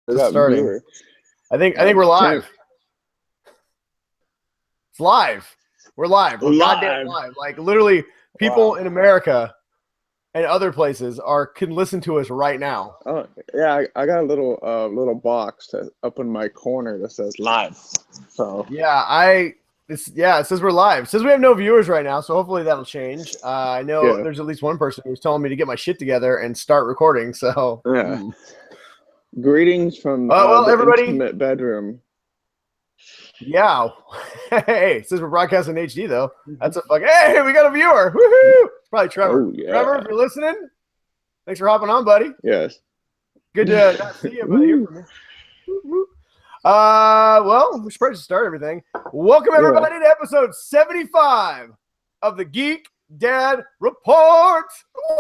Just starting. Viewer. I think we're live. It's live. We're live. We're goddamn live. Like literally, people in America and other places can listen to us right now. Oh yeah, I got a little box up in my corner that says live. So yeah, it says we're live. It says we have no viewers right now, so hopefully that'll change. I know there's at least one person who's telling me to get my shit together and start recording. So yeah. Greetings from well, the everybody. intimate bedroom. Yeah. Hey, it says we're broadcasting in HD though. That's a fuck. Hey, we got a viewer. Woohoo! It's probably Trevor. Oh, yeah. Trevor, if you're listening, thanks for hopping on, buddy. Yes. Good to not see you, but hear from you. Well, we should probably start everything. Welcome everybody to episode 75 of the Geek Dad Report.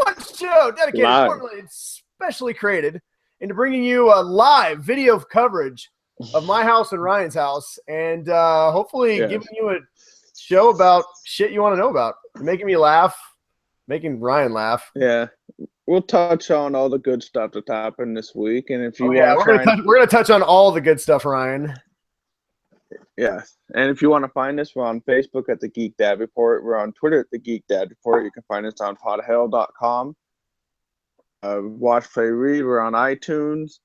One show dedicated, formulated, specially created into bringing you a live video coverage of my house and Ryan's house, and hopefully giving you a show about shit you want to know about, making me laugh, making Ryan laugh. Yeah, we'll touch on all the good stuff that's happened this week, and if you we're gonna touch on all the good stuff, Ryan. Yeah, and if you want to find us, we're on Facebook at the Geek Dad Report. We're on Twitter at the Geek Dad Report. You can find us on podhell.com. Watch, play, read. We're on iTunes.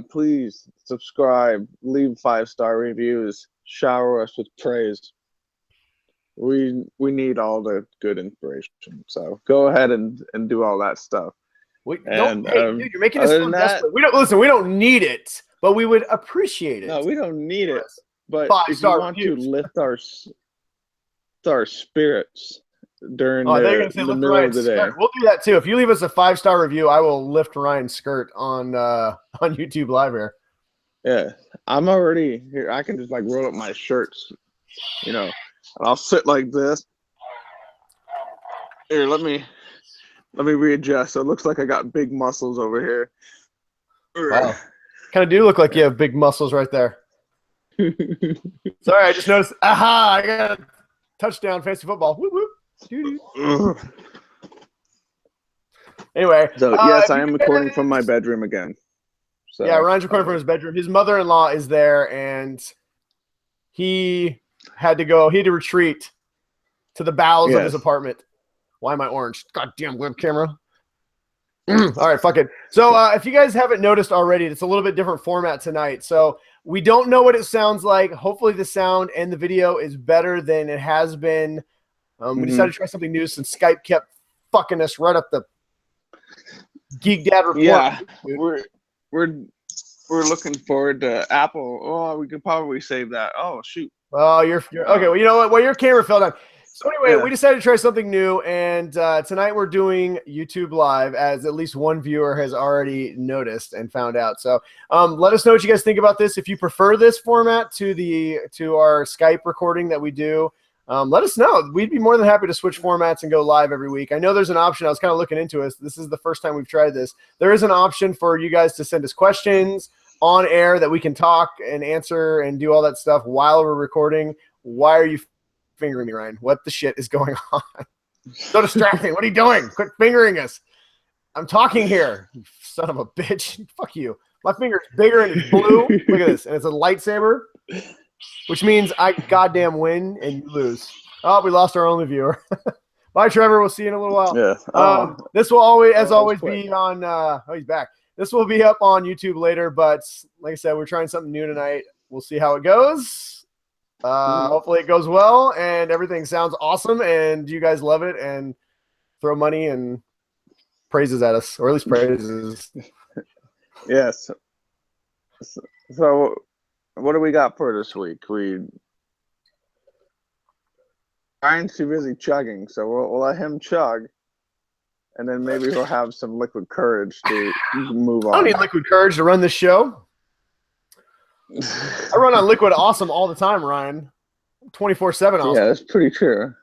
Please subscribe, leave 5-star reviews, shower us with praise. We need all the good inspiration, so go ahead and do all that stuff. Dude, you're making us feel desperate. We don't need it, but we would appreciate it. No, we don't need it, but if you want to lift our spirits during the middle of the day. We'll do that too. If you leave us a 5-star review, I will lift Ryan's skirt on YouTube Live here. Yeah, I'm already here. I can just like roll up my shirts, and I'll sit like this. Here, let me readjust. So it looks like I got big muscles over here. Wow, kind of do look like you have big muscles right there. Sorry, I just noticed. Aha! I got a touchdown, fantasy football. Whoop whoop. Anyway, so yes, I am recording from my bedroom again. So yeah, Ryan's recording from his bedroom. His mother-in-law is there, and he had to retreat to the bowels of his apartment. Why am I orange? Goddamn web camera. All right, fuck it. So if you guys haven't noticed already, it's a little bit different format tonight. So we don't know what it sounds like. Hopefully the sound and the video is better than it has been. We decided to try something new since Skype kept fucking us right up the Geek Dad Report. Yeah, we're looking forward to Apple. Oh, we could probably save that. Oh shoot. Oh, you're okay. Well, you know what? Well, your camera fell down. So anyway, we decided to try something new, and tonight we're doing YouTube Live, as at least one viewer has already noticed and found out. So let us know what you guys think about this. If you prefer this format to our Skype recording that we do, let us know. We'd be more than happy to switch formats and go live every week. I know there's an option. I was kind of looking into it. This is the first time we've tried this. There is an option for you guys to send us questions on air that we can talk and answer and do all that stuff while we're recording. Why are you fingering me, Ryan? What the shit is going on? So distracting. What are you doing? Quit fingering us. I'm talking here. You son of a bitch. Fuck you. My finger's bigger and it's blue. Look at this. And it's a lightsaber. Which means I goddamn win and you lose. Oh, we lost our only viewer. Bye, Trevor. We'll see you in a little while. Yeah. This will always be on. He's back. This will be up on YouTube later. But like I said, we're trying something new tonight. We'll see how it goes. Hopefully it goes well and everything sounds awesome and you guys love it and throw money and praises at us, or at least praises. Yes. So what do we got for this week? Ryan's too busy chugging, so we'll let him chug, and then maybe we'll have some liquid courage to move on. I don't need liquid courage to run this show. I run on liquid awesome all the time, Ryan. 24/7 awesome. Yeah, that's pretty true.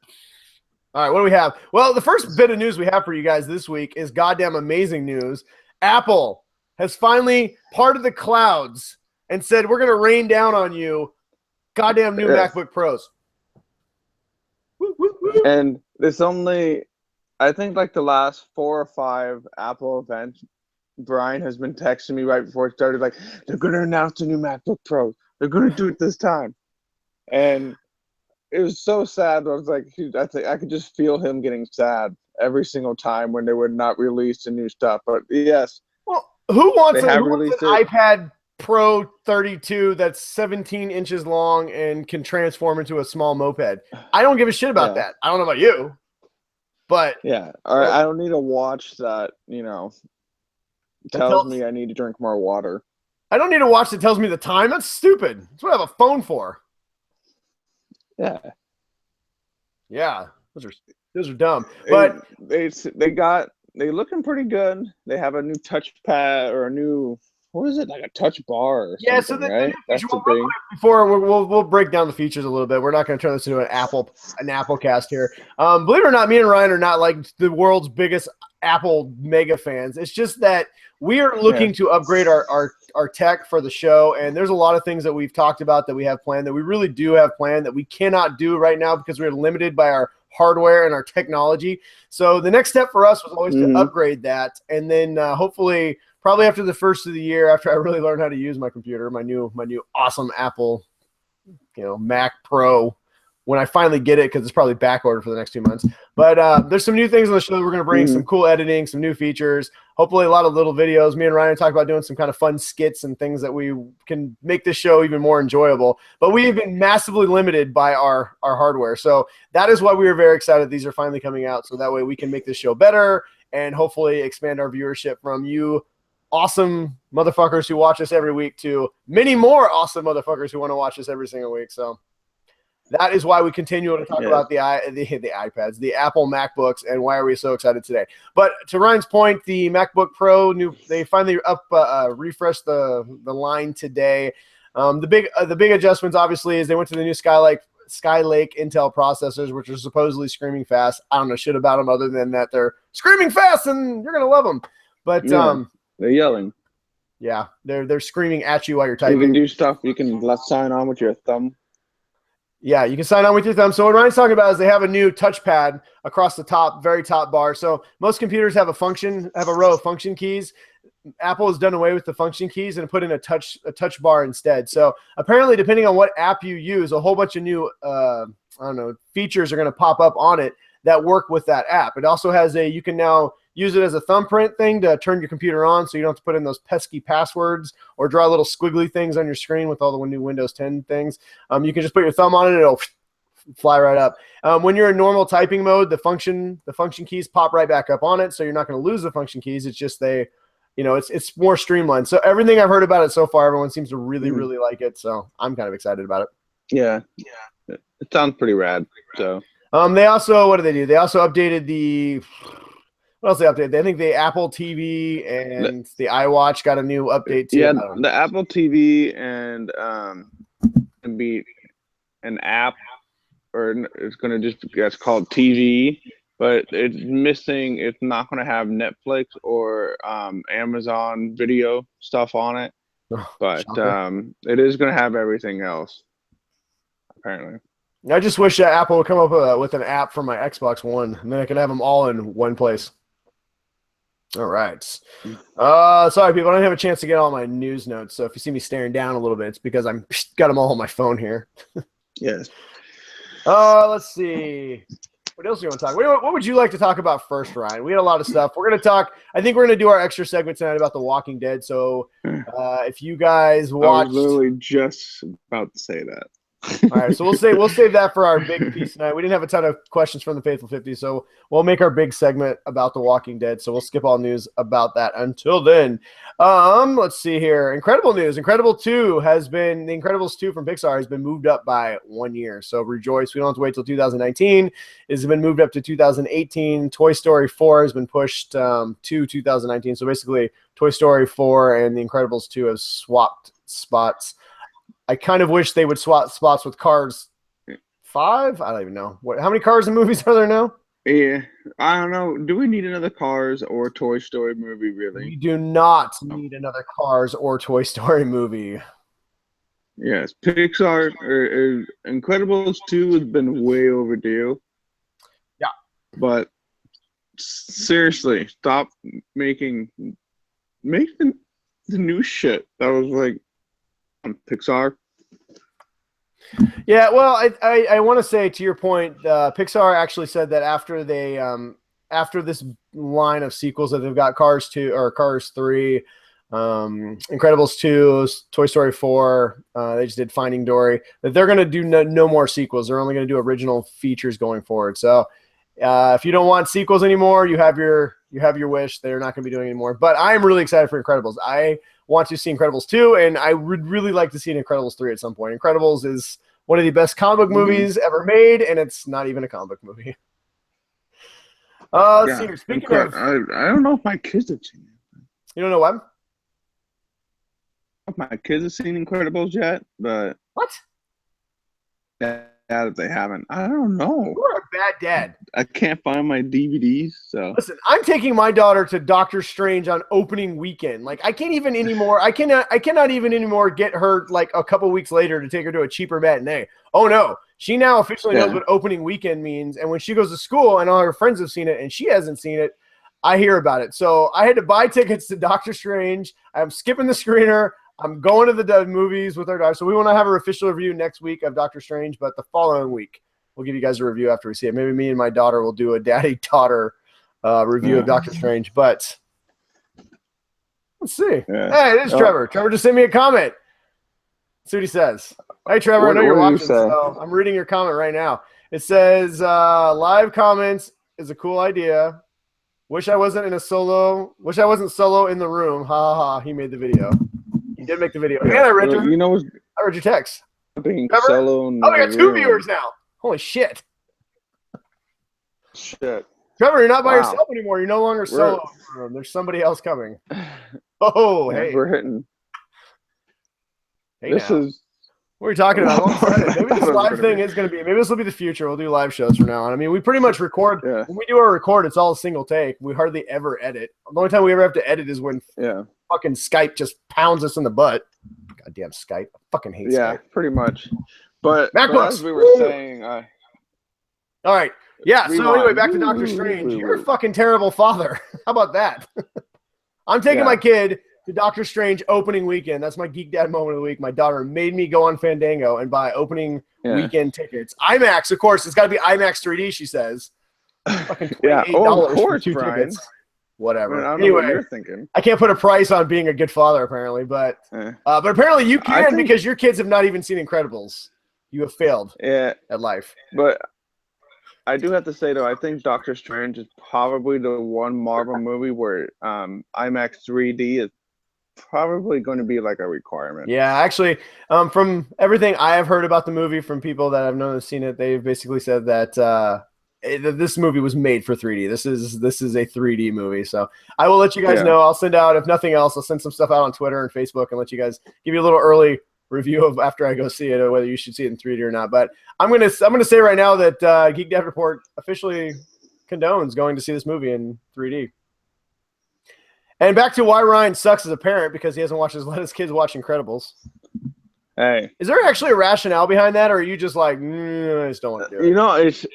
All right, what do we have? Well, the first bit of news we have for you guys this week is goddamn amazing news. Apple has finally parted the clouds and said, we're going to rain down on you goddamn new MacBook Pros. And it's only, I think, like the last 4 or 5 Apple events Brian has been texting me right before it started, like, they're going to announce a new MacBook Pro. They're going to do it this time. And it was so sad. I was like, I think I could just feel him getting sad every single time when they would not release the new stuff. But yes. Well, who wants an it. iPad Pro 32 that's 17 inches long and can transform into a small moped? I don't give a shit about that. I don't know about you, but yeah. I don't need a watch that, tells me I need to drink more water. I don't need a watch that tells me the time. That's stupid. That's what I have a phone for. Yeah. Yeah. Those are dumb. But they looking pretty good. They have a new touchpad or a new, what is it, like a touch bar or something, right? That's the thing. Before we'll break down the features a little bit. We're not going to turn this into an Apple cast here. Believe it or not, me and Ryan are not like the world's biggest Apple mega fans. It's just that we are looking to upgrade our tech for the show, and there's a lot of things that we've talked about that we have planned that we really do have planned that we cannot do right now because we're limited by our hardware and our technology. So the next step for us was always to upgrade that, and then hopefully probably after the first of the year, after I really learn how to use my computer, my new awesome Apple Mac Pro, when I finally get it, because it's probably back ordered for the next 2 months. But there's some new things on the show that we're going to bring, some cool editing, some new features, hopefully a lot of little videos. Me and Ryan talk about doing some kind of fun skits and things that we can make this show even more enjoyable. But we've been massively limited by our hardware. So that is why we were very excited these are finally coming out, so that way we can make this show better and hopefully expand our viewership from you awesome motherfuckers who watch us every week to many more awesome motherfuckers who want to watch us every single week. So that is why we continue to talk about the iPads, the Apple MacBooks, and why are we so excited today. But to Ryan's point, the MacBook Pro, they finally refreshed the line today. The big adjustments, obviously, is they went to the new Skylake Intel processors, which are supposedly screaming fast. I don't know shit about them other than that they're screaming fast and you're going to love them. But they're yelling. Yeah, they're screaming at you while you're typing. You can do stuff. You can sign on with your thumb. Yeah, you can sign on with your thumb. So what Ryan's talking about is they have a new touchpad across the top, very top bar. So most computers have a row of function keys. Apple has done away with the function keys and put in a touch bar instead. So apparently, depending on what app you use, a whole bunch of new features are going to pop up on it that work with that app. It also has you can now use it as a thumbprint thing to turn your computer on, so you don't have to put in those pesky passwords or draw little squiggly things on your screen with all the new Windows 10 things. You can just put your thumb on it; it'll fly right up. When you're in normal typing mode, the function keys pop right back up on it, so you're not going to lose the function keys. It's just it's more streamlined. So everything I've heard about it so far, everyone seems to really, really like it. So I'm kind of excited about it. Yeah. It sounds pretty rad. So they also, what do they do? They also updated what else they updated? I think the Apple TV and the iWatch got a new update too. Yeah, the Apple TV and can be an app, or it's going to it's called TV, but it's missing. It's not going to have Netflix or Amazon Video stuff on it, but it is going to have everything else, apparently. I just wish Apple would come up with an app for my Xbox One, and then I could have them all in one place. All right. Sorry, people. I don't have a chance to get all my news notes, so if you see me staring down a little bit, it's because I'm got them all on my phone here. Yes. Let's see. What else do you want to talk about? What would you like to talk about first, Ryan? We had a lot of stuff. We're going to talk. I think we're going to do our extra segment tonight about The Walking Dead. So if you guys watched. I was literally just about to say that. All right, so we'll save that for our big piece tonight. We didn't have a ton of questions from the Faithful 50, so we'll make our big segment about The Walking Dead. So we'll skip all news about that until then. Let's see here. Incredible news. The Incredibles 2 from Pixar has been moved up by 1 year. So rejoice. We don't have to wait till 2019. It's been moved up to 2018. Toy Story 4 has been pushed to 2019. So basically, Toy Story 4 and The Incredibles 2 have swapped spots. I kind of wish they would swap spots with Cars 5. I don't even know. How many Cars and movies are there now? Yeah, I don't know. Do we need another Cars or Toy Story movie, really? We do not need another Cars or Toy Story movie. Yes, Pixar or Incredibles 2 has been way overdue. Yeah. But seriously, stop making make the new shit that was like on Pixar. Yeah, well, I want to say to your point, Pixar actually said that after they after this line of sequels that they've got Cars 2 or Cars 3, Incredibles 2, Toy Story 4, they just did Finding Dory, that they're going to do no more sequels. They're only going to do original features going forward. So if you don't want sequels anymore, you have your wish. They're not going to be doing anymore. But I'm really excited for Incredibles. I want to see Incredibles 2, and I would really like to see an Incredibles 3 at some point. Incredibles is one of the best comic book movies ever made, and it's not even a comic book movie. Let's see here. Speaking of, I don't know if my kids have seen it. You don't know what? If my kids have seen Incredibles yet, but What? Yeah, if they haven't, I don't know. You're a bad dad. I can't find my DVDs, so Listen, I'm taking my daughter to Doctor Strange on opening weekend. Like I cannot even anymore get her like a couple weeks later to take her to a cheaper matinee. Oh no. She now officially knows what opening weekend means, and when she goes to school and all her friends have seen it and she hasn't seen it, I hear about it. So I had to buy tickets to Doctor Strange. I'm skipping the screener. I'm going to the movies with our daughter. So we want to have an official review next week of Doctor Strange, but the following week we'll give you guys a review after we see it. Maybe me and my daughter will do a daddy-daughter review of Doctor Strange, but let's see. Yeah. Hey, it is Trevor. Trevor just sent me a comment. Let's see what he says. Hey, Trevor, I know you're watching, so I'm reading your comment right now. It says, live comments is a cool idea. Wish I wasn't solo in the room. Ha ha ha. He made the video. He did make the video. Yeah, and I read your text. Solo we got 2 viewers now. Holy shit. Shit. Trevor, you're not by yourself anymore. You're no longer solo in the room. There's somebody else coming. Oh, hey. We're hitting. Hey, what are you talking about? Maybe this live thing is going to be, maybe this will be the future. We'll do live shows from now on. I mean, we pretty much record. When we do our record, it's all a single take. We hardly ever edit. The only time we ever have to edit is when fucking Skype just pounds us in the butt. Goddamn Skype. I fucking hate Skype. Yeah, pretty much. But as we were saying. All right. Yeah, so anyway, back to Doctor Strange. You're a fucking terrible father. How about that? I'm taking my kid to Doctor Strange opening weekend. That's my Geek Dad moment of the week. My daughter made me go on Fandango and buy opening weekend tickets. IMAX, of course. It's got to be IMAX 3D, she says. Fucking $28 of course, for 2 Brian. tickets. Whatever. I don't know what you're thinking. I can't put a price on being a good father, apparently, but apparently you can because your kids have not even seen Incredibles. You have failed at life. But I do have to say, though, I think Doctor Strange is probably the one Marvel movie where IMAX 3D is probably going to be like a requirement. Yeah, actually, from everything I have heard about the movie from people that I've known have seen it, they've basically said that this movie was made for 3D. This is a 3D movie. So I will let you guys know. I'll send out, if nothing else, I'll send some stuff out on Twitter and Facebook and let you guys give you a little early review of after I go see it, or whether you should see it in 3D or not. But I'm gonna say right now that Geek Dad Report officially condones going to see this movie in 3D. And back to why Ryan sucks as a parent, because he hasn't let his kids watch Incredibles. Hey, is there actually a rationale behind that, or are you just like, I just don't want to do it? You know, it's.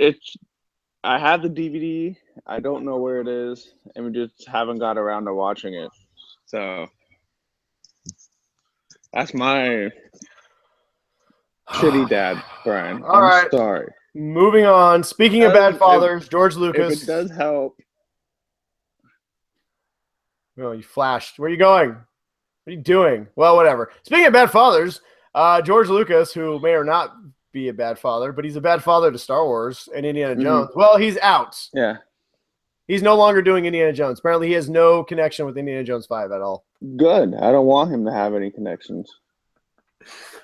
I have the DVD. I don't know where it is, and we just haven't got around to watching it. So that's my shitty dad, Brian. I'm sorry. Moving on. Speaking of bad fathers, George Lucas. If it does help. Oh, you flashed. Where are you going? What are you doing? Well, whatever. Speaking of bad fathers, George Lucas, who may or not be a bad father, but he's a bad father to Star Wars and Indiana Jones. Well, he's out. Yeah. He's no longer doing Indiana Jones. Apparently, he has no connection with Indiana Jones 5 at all. Good. I don't want him to have any connections.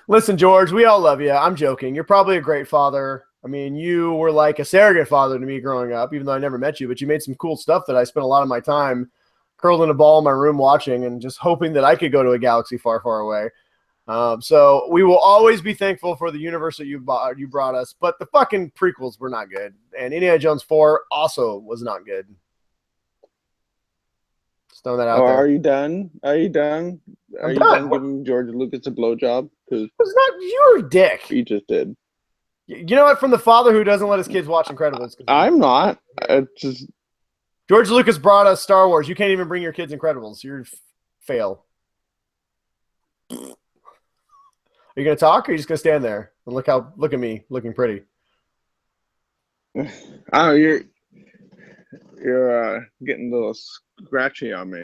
Listen, George, we all love you. I'm joking. You're probably a great father. I mean, you were like a surrogate father to me growing up, even though I never met you, but you made some cool stuff that I spent a lot of my time curled in a ball in my room watching and just hoping that I could go to a galaxy far, far away. So we will always be thankful for the universe that you brought us, but the fucking prequels were not good. And Indiana Jones 4 also was not good. Just throwing that out there. Are you done? Are you done giving George Lucas a blowjob? It's not your dick. He just did. You know what? From the father who doesn't let his kids watch Incredibles. I'm not. It's just... George Lucas brought us Star Wars. You can't even bring your kids Incredibles. You're fail? Are you gonna talk, or are you just gonna stand there and look at me looking pretty? Oh, you're getting a little scratchy on me.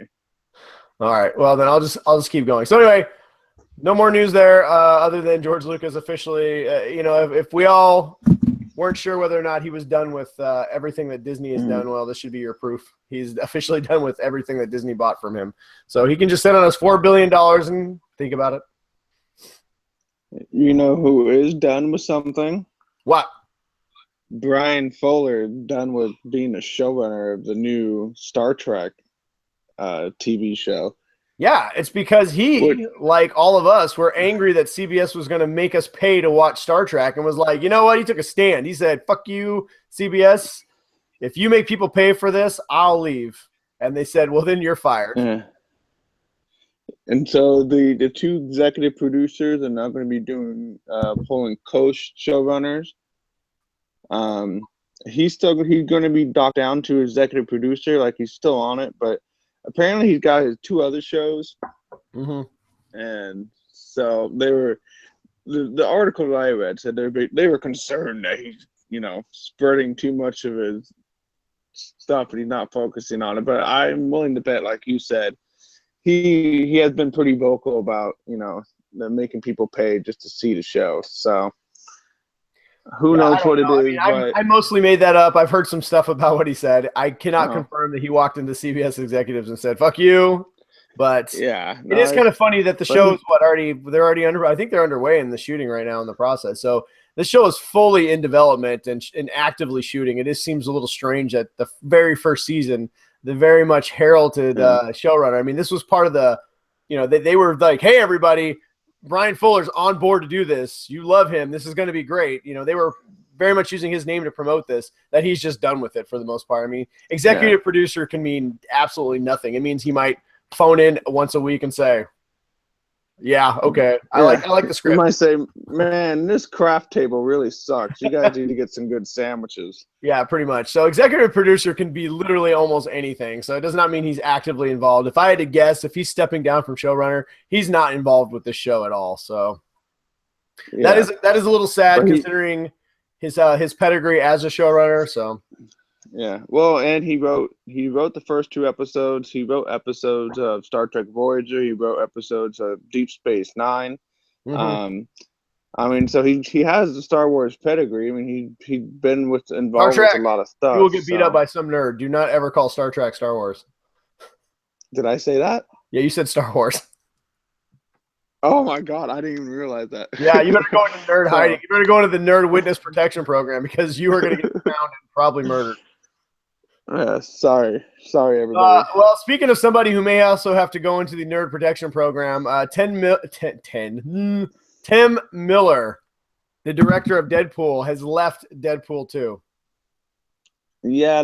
All right. Well, then I'll just keep going. So anyway, no more news there other than George Lucas officially. If we all weren't sure whether or not he was done with everything that Disney has done, well, this should be your proof. He's officially done with everything that Disney bought from him. So he can just sit on his $4 billion and think about it. You know who is done with something? What? Brian Fuller done with being a showrunner of the new Star Trek TV show. Yeah, it's because he, like all of us, were angry that CBS was going to make us pay to watch Star Trek, and was like, you know what? He took a stand. He said, fuck you, CBS. If you make people pay for this, I'll leave. And they said, well, then you're fired. Yeah. And so the two executive producers are now going to be doing pulling co-showrunners. He's going to be docked down to executive producer, like he's still on it, but apparently he's got his two other shows. And so the article that I read said they were concerned that he's spreading too much of his stuff and he's not focusing on it. But I'm willing to bet, like you said, he has been pretty vocal about making people pay just to see the show. So who knows what it is? I mostly made that up. I've heard some stuff about what he said. I cannot confirm that he walked into CBS executives and said, fuck you. But yeah, it is kind of funny that the show is they're already under. I think they're underway in the shooting right now in the process. So this show is fully in development and actively shooting. It just seems a little strange that the very first season, the very much heralded showrunner. I mean, this was part of the, they were like, hey, everybody, Brian Fuller's on board to do this. You love him. This is going to be great. They were very much using his name to promote this, that he's just done with it for the most part. I mean, executive producer can mean absolutely nothing. It means he might phone in once a week and say, yeah, okay. I like the script. You might say, man, this craft table really sucks. You guys need to get some good sandwiches. Yeah, pretty much. So executive producer can be literally almost anything. So it does not mean he's actively involved. If I had to guess, if he's stepping down from showrunner, he's not involved with this show at all. So that is a little sad considering his pedigree as a showrunner. So yeah, well, and he wrote the first two episodes. He wrote episodes of Star Trek Voyager. He wrote episodes of Deep Space Nine. I mean, so he has the Star Wars pedigree. I mean, he's been involved with a lot of stuff. You will get beat up by some nerd. Do not ever call Star Trek Star Wars. Did I say that? Yeah, you said Star Wars. Oh my God, I didn't even realize that. Yeah, you better go into nerd hiding. You better go into the nerd witness protection program because you are going to get found and probably murdered. Sorry, everybody. Well, speaking of somebody who may also have to go into the nerd protection program, Tim Miller, the director of Deadpool, has left Deadpool 2. Yeah, I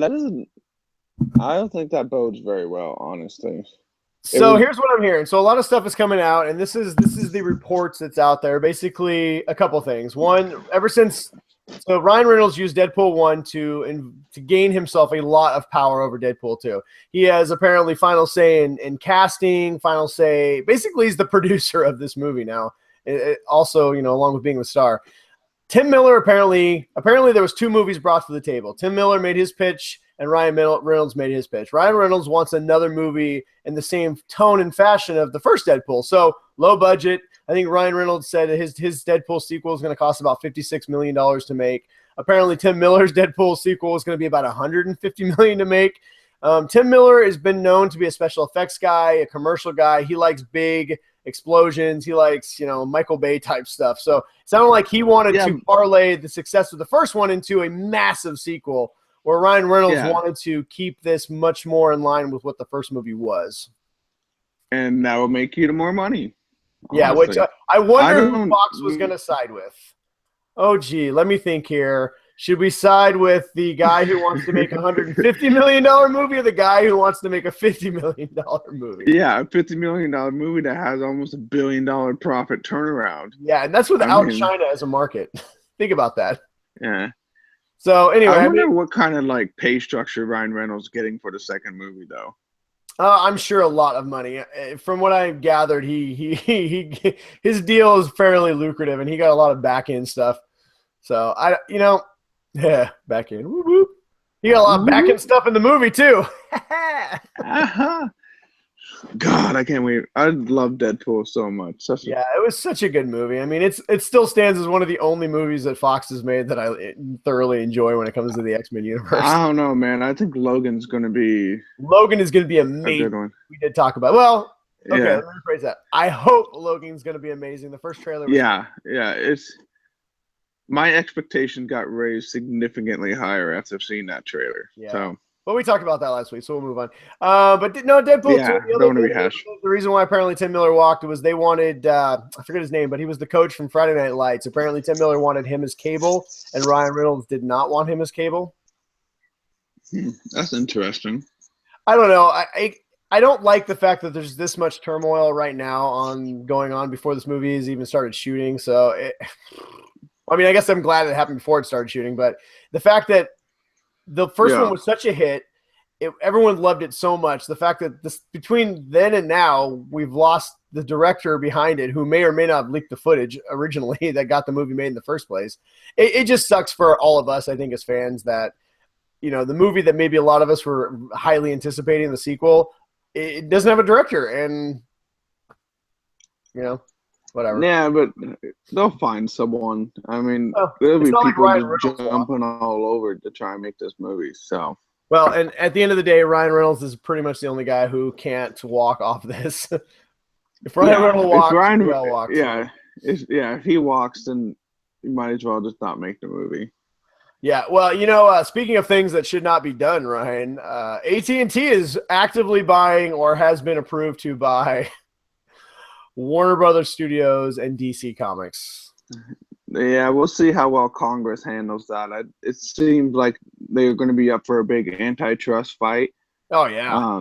don't think that bodes very well, honestly. So here's what I'm hearing. So a lot of stuff is coming out, and this is the reports that's out there. Basically, a couple things. One, so Ryan Reynolds used Deadpool 1 to gain himself a lot of power over Deadpool 2. He has apparently final say in casting, final say. Basically, he's the producer of this movie now. Also, along with being the star. Tim Miller apparently there was two movies brought to the table. Tim Miller made his pitch, and Ryan Reynolds made his pitch. Ryan Reynolds wants another movie in the same tone and fashion of the first Deadpool. So low budget. I think Ryan Reynolds said his Deadpool sequel is going to cost about $56 million to make. Apparently, Tim Miller's Deadpool sequel is going to be about $150 million to make. Tim Miller has been known to be a special effects guy, a commercial guy. He likes big explosions. He likes, Michael Bay type stuff. So it sounded like he wanted to parlay the success of the first one into a massive sequel, where Ryan Reynolds wanted to keep this much more in line with what the first movie was. And that will make you more money. Honestly. Yeah, which I wonder who Fox was going to side with. Oh, gee, let me think here. Should we side with the guy who wants to make a $150 million movie or the guy who wants to make a $50 million movie? Yeah, a $50 million movie that has almost $1 billion profit turnaround. Yeah, and that's without China as a market. Think about that. Yeah. So anyway, I wonder what kind of pay structure Ryan Reynolds getting for the second movie, though. I'm sure a lot of money. From what I gathered, his deal is fairly lucrative, and he got a lot of back end stuff. So yeah, back end. Whoop, whoop. He got a lot of back end stuff in the movie too. Uh-huh. God, I can't wait. I love Deadpool so much. Yeah, it was such a good movie. I mean, it still stands as one of the only movies that Fox has made that I thoroughly enjoy when it comes to the X-Men universe. I don't know, man. I think Logan is going to be amazing. a good one. We did talk about. Well, okay, Yeah. let me rephrase that. I hope Logan's going to be amazing. The first trailer was It's my expectations got raised significantly higher after seeing that trailer. Yeah. So. But we talked about that last week, so we'll move on. But no, Deadpool 2. The reason why apparently Tim Miller walked was they wanted I forget his name, but he was the coach from Friday Night Lights. Apparently Tim Miller wanted him as Cable, and Ryan Reynolds did not want him as Cable. That's interesting. I don't know. I don't like the fact that there's this much turmoil right now going on before this movie has even started shooting. So, I mean, I guess I'm glad it happened before it started shooting, but the fact that the first one was such a hit, everyone loved it so much. The fact that between then and now, we've lost the director behind it, who may or may not have leaked the footage originally that got the movie made in the first place. It just sucks for all of us, I think, as fans, that the movie that maybe a lot of us were highly anticipating, the sequel, it doesn't have a director, and whatever. Yeah, but they'll find someone. I mean, there'll be people just jumping all over to try and make this movie. So, well, and at the end of the day, Ryan Reynolds is pretty much the only guy who can't walk off this. If Ryan Reynolds walks, if he walks, then you might as well just not make the movie. Yeah, well, speaking of things that should not be done, Ryan, AT&T is actively buying, or has been approved to buy, Warner Brothers Studios and DC Comics. Yeah, we'll see how well Congress handles that. It seems like they're going to be up for a big antitrust fight. Oh, yeah.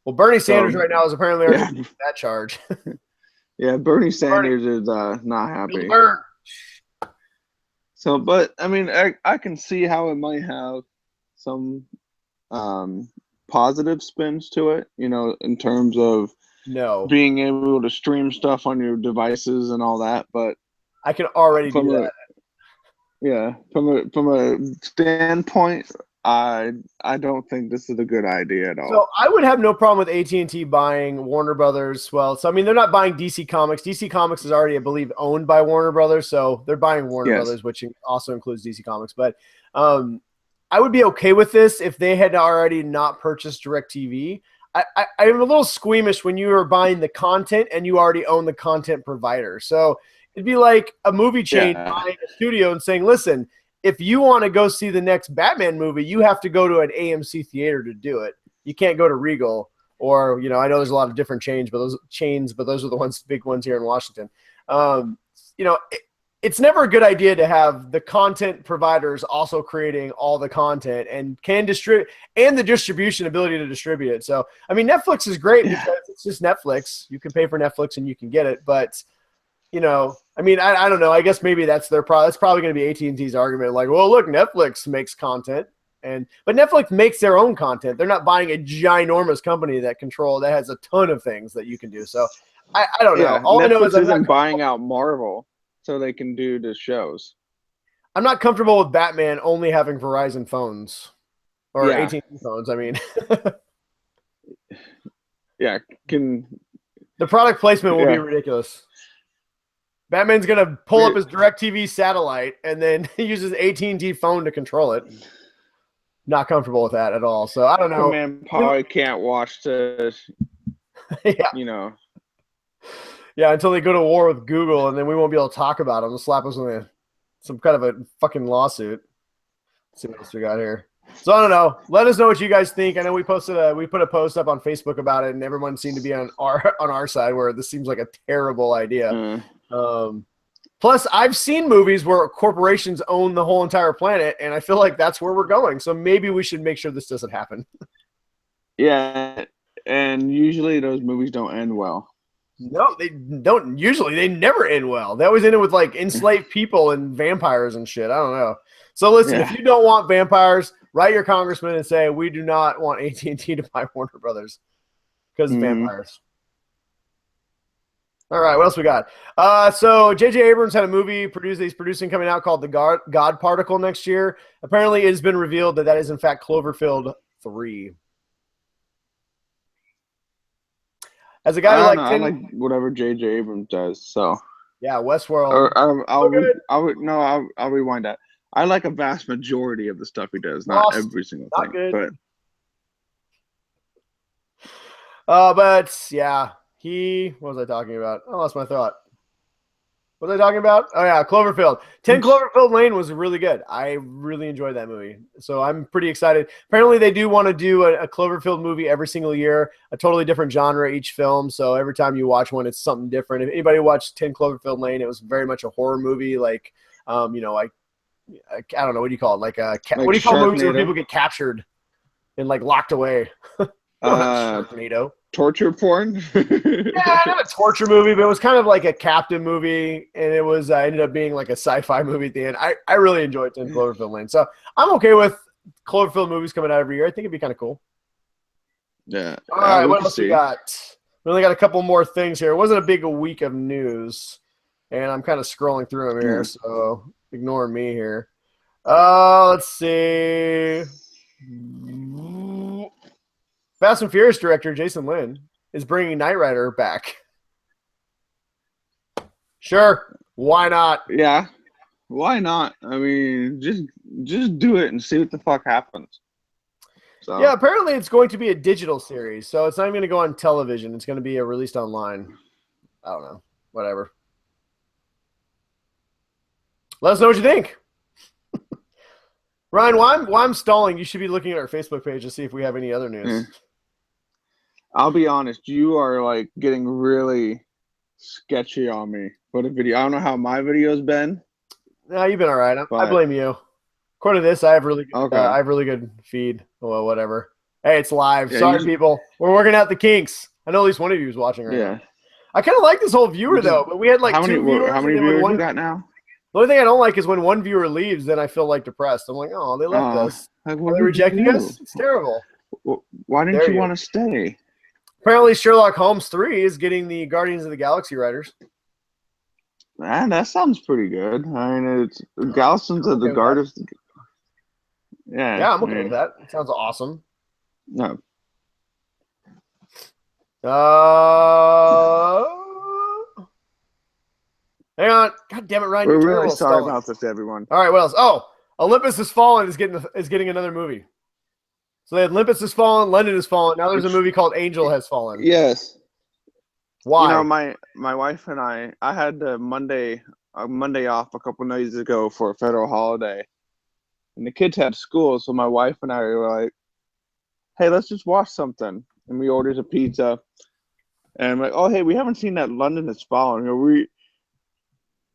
Well, Bernie Sanders right now is apparently already that charge. Yeah, Bernie Sanders is not happy. So, but, I mean, I can see how it might have some positive spins to it, in terms of being able to stream stuff on your devices and all that, but I can already do that. Yeah, from a standpoint, I don't think this is a good idea at all. So I would have no problem with AT&T buying Warner Brothers. Well, so I mean, they're not buying DC Comics. DC Comics is already, I believe, owned by Warner Brothers, so they're buying Warner Brothers, which also includes DC Comics. But I would be okay with this if they had already not purchased DirecTV. I'm a little squeamish when you are buying the content and you already own the content provider. So it'd be like a movie chain buying a studio and saying, listen, if you want to go see the next Batman movie, you have to go to an AMC theater to do it. You can't go to Regal, or, I know there's a lot of different chains, but those are the big ones here in Washington. It's never a good idea to have the content providers also creating all the content and can distribute, and the distribution ability to distribute it. So, I mean, Netflix is great because it's just Netflix. You can pay for Netflix and you can get it. But, I mean, I don't know. I guess maybe that's their problem. That's probably going to be AT&T's argument. Like, well, look, Netflix makes content, but Netflix makes their own content. They're not buying a ginormous company that has a ton of things that you can do. So, I don't know. All Netflix I know is isn't buying out Marvel so they can do the shows. I'm not comfortable with Batman only having Verizon phones or AT&T phones. I mean, the product placement will be ridiculous. Batman's gonna pull up his DirecTV satellite and then he uses AT&T phone to control it. Not comfortable with that at all. So I don't know. Man, probably can't watch the. Yeah, until they go to war with Google, and then we won't be able to talk about them. They'll slap us with some kind of a fucking lawsuit. Let's see what else we got here. So I don't know. Let us know what you guys think. I know we put a post up on Facebook about it, and everyone seemed to be on our side, where this seems like a terrible idea. Plus, I've seen movies where corporations own the whole entire planet, and I feel like that's where we're going. So maybe we should make sure this doesn't happen. Yeah, and usually those movies don't end well. No, they don't. Usually, they never end well. They always end it with like enslaved people and vampires and shit. I don't know. So listen, if you don't want vampires, write your congressman and say we do not want AT&T to buy Warner Brothers. because it's vampires. All right, what else we got? So J.J. Abrams had a movie he's producing coming out called The God Particle next year. Apparently, it has been revealed that is, in fact, Cloverfield 3. As a guy I who don't know. I like whatever J.J. Abrams does. So yeah, Westworld. Or I'll rewind that. I like a vast majority of the stuff he does, not every single thing. Good. But yeah, what was I talking about? I lost my thought. What was I talking about? Oh yeah, Cloverfield. 10 Cloverfield Lane was really good. I really enjoyed that movie. So I'm pretty excited. Apparently they do want to do a Cloverfield movie every single year, a totally different genre each film. So every time you watch one, it's something different. If anybody watched 10 Cloverfield Lane, it was very much a horror movie, like like I don't know, what do you call it? Like what do you call movies where people get captured and like locked away? Sharknado. Torture porn? Yeah, not a torture movie, but it was kind of like a captain movie, and it was ended up being like a sci-fi movie at the end. I really enjoyed 10 Cloverfield Lane, so I'm okay with Cloverfield movies coming out every year. I think it'd be kind of cool. Yeah. All right, what else we got? We only got a couple more things here. It wasn't a big week of news, and I'm kind of scrolling through them here, so ignore me here. Let's see. Fast and Furious director Jason Lin is bringing Knight Rider back. Sure, why not? Yeah, why not? I mean, just do it and see what the fuck happens. So. Yeah, apparently it's going to be a digital series, so it's not even going to go on television. It's going to be released online. I don't know. Whatever. Let us know what you think. Ryan, while I'm stalling, you should be looking at our Facebook page to see if we have any other news. I'll be honest, you are like getting really sketchy on me for the video. I don't know how my video's been. No, you've been all right. I blame you. According to this, I have really good feed. Well, whatever. Hey, it's live. Sorry, people. We're working out the kinks. I know at least one of you is watching right now. I kind of like this whole viewer though, but we had like two viewers. How many viewers you got now? The only thing I don't like is when one viewer leaves, then I feel like depressed. I'm like, oh, they left us. Are they rejecting us? It's terrible. Why didn't you want to stay? Apparently, Sherlock Holmes 3 is getting the Guardians of the Galaxy writers. Man, that sounds pretty good. I mean, it's Galsons of the Guardians. Yeah, I'm okay with that. It sounds awesome. No. Hang on. God damn it, Ryan. We're really sorry about this, everyone. All right, what else? Oh, Olympus Has Fallen is getting another movie. So they had Olympus Has Fallen, London Has Fallen. Now there's a movie called Angel Has Fallen. Yes. Why? You know, my wife and I had a Monday off a couple nights ago for a federal holiday. And the kids had school, so my wife and I were like, hey, let's just watch something. And we ordered a pizza. And I'm like, oh, hey, we haven't seen that London Has Fallen. We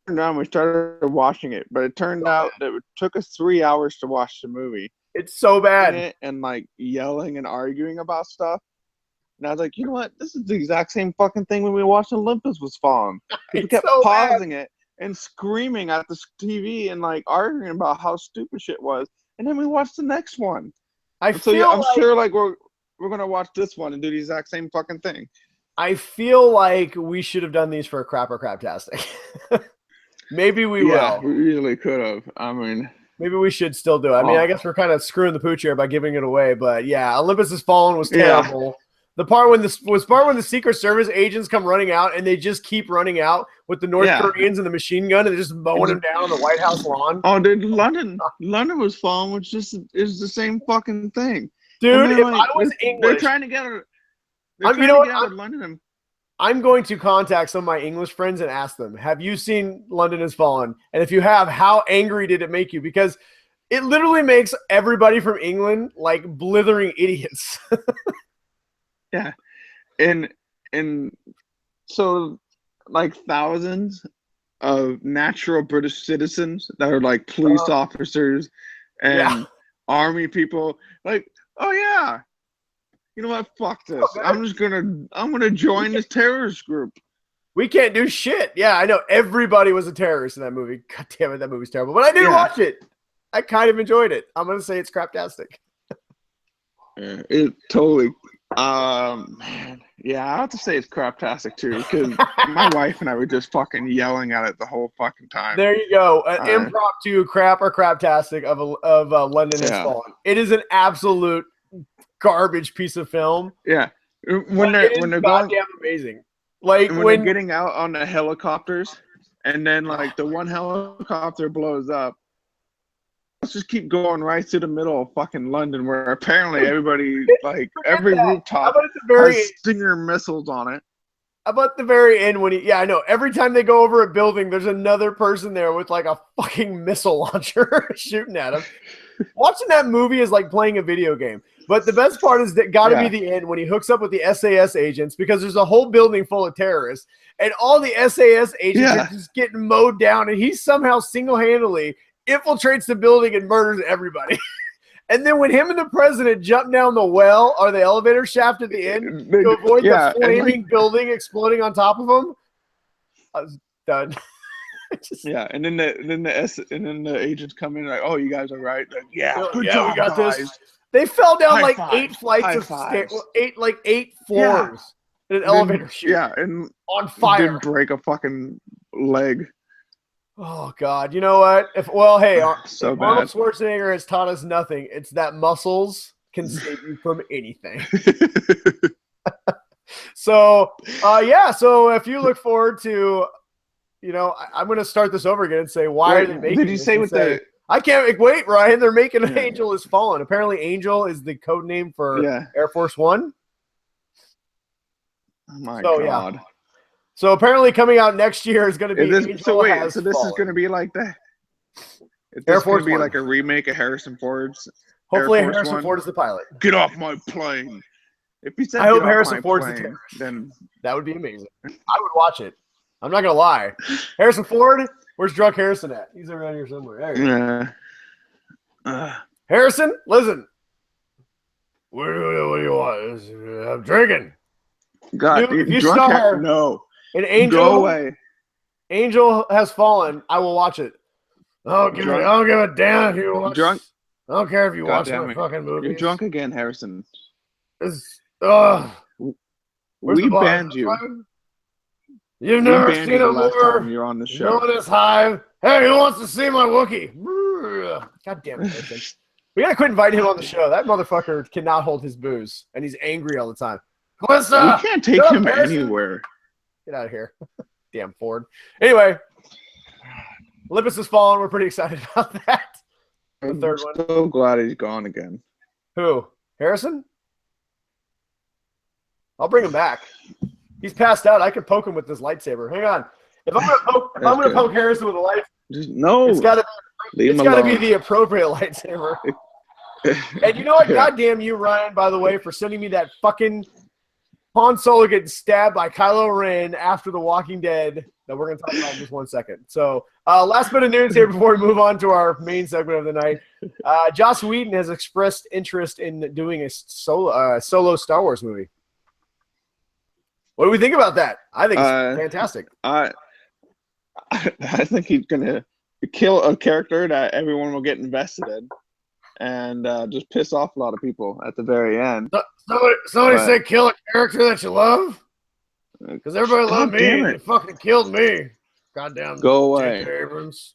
turned around, we started watching it. But it turned out that it took us 3 hours to watch the movie. It's so bad. And like yelling and arguing about stuff. And I was like, you know what? This is the exact same fucking thing when we watched Olympus Was Fallen. We kept pausing it and screaming at the TV and like arguing about how stupid shit was. And then we watched the next one. I'm sure like we're gonna watch this one and do the exact same fucking thing. I feel like we should have done these for a crap or craptastic. Maybe we will. We easily could have. I mean, maybe we should still do it. I mean, I guess we're kind of screwing the pooch here by giving it away, but yeah, Olympus Has Fallen was terrible. Yeah. The part when the Secret Service agents come running out and they just keep running out with the North Koreans and the machine gun and they're just mowing them down on the White House lawn. Oh, dude, London Was Fallen, which is the same fucking thing. Dude, if I was English, they're trying to get out of London. I'm going to contact some of my English friends and ask them, have you seen London Has Fallen? And if you have, how angry did it make you? Because it literally makes everybody from England like blithering idiots. Yeah. And so like thousands of natural British citizens that are like police officers and army people, like, oh yeah. You know what? Fuck this. Okay. I'm gonna join this terrorist group. We can't do shit. Yeah, I know everybody was a terrorist in that movie. God damn it, that movie's terrible. But I did watch it. I kind of enjoyed it. I'm gonna say it's craptastic. Yeah, it totally Man, yeah, I have to say it's craptastic too, because my wife and I were just fucking yelling at it the whole fucking time. There you go. An impromptu crap or craptastic of London Has Fallen. It is an absolute garbage piece of film. Yeah, when they're goddamn amazing. Like when they're getting out on the helicopters, and then like the one helicopter blows up. Let's just keep going right through the middle of fucking London, where apparently everybody, like every rooftop, has Stinger missiles on it. How about the very end when yeah, I know. Every time they go over a building, there's another person there with like a fucking missile launcher shooting at them. Watching that movie is like playing a video game. But the best part is that got to be the end when he hooks up with the SAS agents, because there's a whole building full of terrorists, and all the SAS agents are just getting mowed down, and he somehow single-handedly infiltrates the building and murders everybody. And then when him and the president jump down the well or the elevator shaft at the end to avoid the flaming building exploding on top of them, I was done. And then the agents come in like, "Oh, you guys are right." Like, good job, we got guys. this. They fell down like 8 flights of stairs, 8 floors in an elevator chute. Yeah, and on fire. Didn't break a fucking leg. Oh God! You know what? Arnold bad. Schwarzenegger has taught us nothing. It's that muscles can save you from anything. So if you look forward to, I'm going to start this over again and say, why are they making? Did you say with the? I can't wait, Ryan. They're making Angel Has Fallen. Apparently, Angel is the code name for Air Force One. Oh my God. Yeah. So apparently coming out next year is going to be this is going to be like that. Air Force One. Like a remake of Harrison Ford's. Hopefully Harrison Ford is the pilot. Get off my plane. If he said, I hope Harrison Ford's the terrorist. Then that would be amazing. I would watch it. I'm not going to lie. Harrison Ford, where's Drunk Harrison at? He's around here somewhere. There you go. Harrison, listen. What do you want? I'm drinking. God, if you star, no. An Angel, go away. Angel Has Fallen. I will watch it. I don't give a damn if you watch. Drunk. I don't care if you watch my fucking movie. You're drunk again, Harrison. We banned you. You've never seen a more. You're on the show. This hive. Hey, who wants to see my Wookiee? God damn it, Harrison. We gotta quit inviting him on the show. That motherfucker cannot hold his booze, and he's angry all the time. Melissa, we can't take him anywhere. Get out of here. Damn Ford. Anyway, Olympus Has Fallen. We're pretty excited about that. The third one. I'm so glad he's gone again. Who? Harrison? I'll bring him back. He's passed out. I could poke him with this lightsaber. Hang on. If I'm gonna poke Harrison with a light, it's gotta be the appropriate lightsaber. And you know what? Goddamn you, Ryan, by the way, for sending me that fucking Han Solo getting stabbed by Kylo Ren after The Walking Dead that we're going to talk about in just 1 second. So last bit of news here before we move on to our main segment of the night. Joss Whedon has expressed interest in doing a solo Star Wars movie. What do we think about that? I think it's fantastic. I think he's going to kill a character that everyone will get invested in and just piss off a lot of people at the very end. Somebody said kill a character that you love? Because everybody loved me and you fucking killed me. Goddamn. Go away. J.J. Abrams.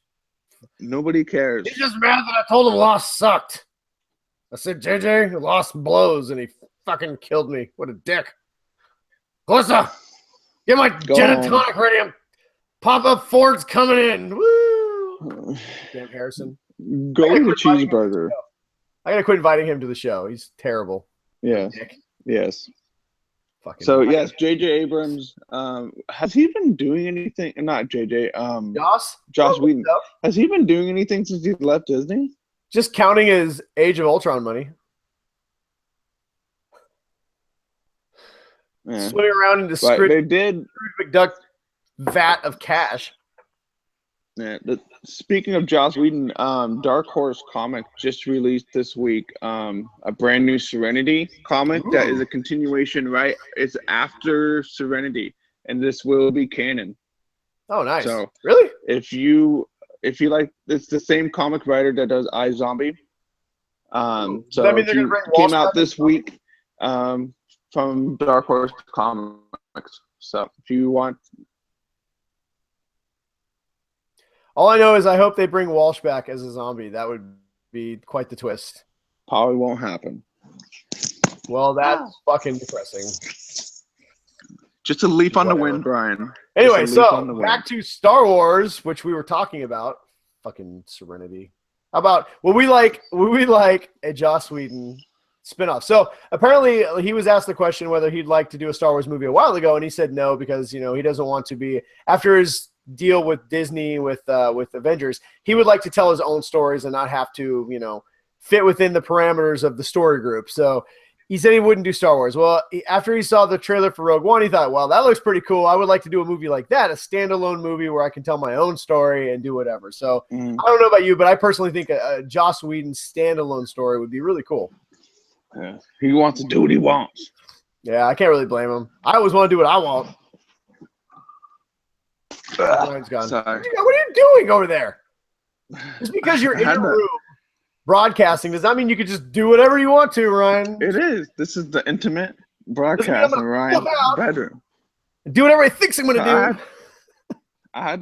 Nobody cares. He's just mad that I told him Lost sucked. I said, JJ, Lost blows, and he fucking killed me. What a dick. Melissa, get my gin and tonic ready. Pop-up Ford's coming in. Woo! Damn Harrison. Go eat a cheeseburger. I gotta quit inviting him to the show. He's terrible. Yes. Yes. Fucking so yes, J.J. Abrams. Has he been doing anything? Not J.J. Joss Whedon. Has he been doing anything since he left Disney? Just counting his Age of Ultron money. Yeah. Swimming around in the Scrooge McDuck vat of cash. Yeah. Speaking of Joss Whedon, Dark Horse Comics just released this week a brand new Serenity comic that is a continuation, right? It's after Serenity, and this will be canon. Oh, nice. So really? If you like, it's the same comic writer that does iZombie. So that mean they're gonna bring Wall came out this week. from Dark Horse Comics. So if you want, all I know is I hope they bring Walsh back as a zombie. That would be quite the twist. probably won't happen. Well, that's fucking depressing. Just a leaf on the wind, Brian. Anyway, so back to Star Wars, which we were talking about. Fucking Serenity. How about would we like a Joss Whedon spinoff? So apparently he was asked the question whether he'd like to do a Star Wars movie a while ago, and he said no because he doesn't want to be after his deal with Disney with Avengers. He would like to tell his own stories and not have to fit within the parameters of the story group. So he said he wouldn't do Star Wars. Well, after he saw the trailer for Rogue One, he thought, well, that looks pretty cool. I would like to do a movie like that, a standalone movie where I can tell my own story and do whatever. So I don't know about you, but I personally think a Joss Whedon standalone story would be really cool. Yeah. He wants to do what he wants. Yeah, I can't really blame him. I always want to do what I want. Ryan's gone. Sorry. What are you doing over there? Just because you're in the room broadcasting does not mean you can just do whatever you want to, Ryan. It is. This is the intimate broadcast in Ryan's bedroom. Do whatever he thinks I'm going to do. I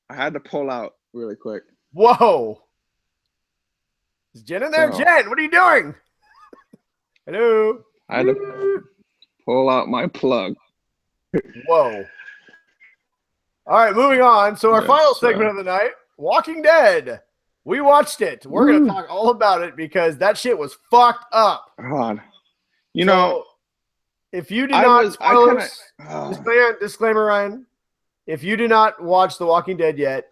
had to pull out really quick. Whoa. Is Jen in there? Jen, what are you doing? Hello. I had to pull out my plug. Whoa. All right, moving on. So our final segment of the night, Walking Dead. We watched it. We're going to talk all about it because that shit was fucked up. God. If you did not, disclaimer, Ryan, if you do not watch The Walking Dead yet,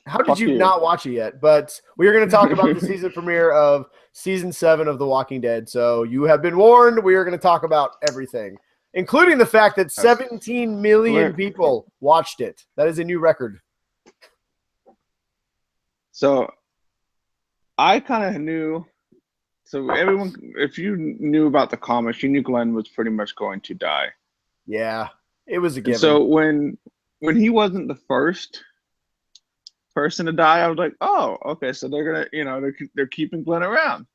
how did you not watch it yet? But we are going to talk about the season premiere of season 7 of The Walking Dead. So you have been warned. We are going to talk about everything, including the fact that 17 million people watched it. That is a new record. So I kind of knew. So everyone, if you knew about the comics, you knew Glenn was pretty much going to die. Yeah, it was a given. So when he wasn't the first person to die, I was like, oh, okay, so they're gonna, they're keeping Glenn around.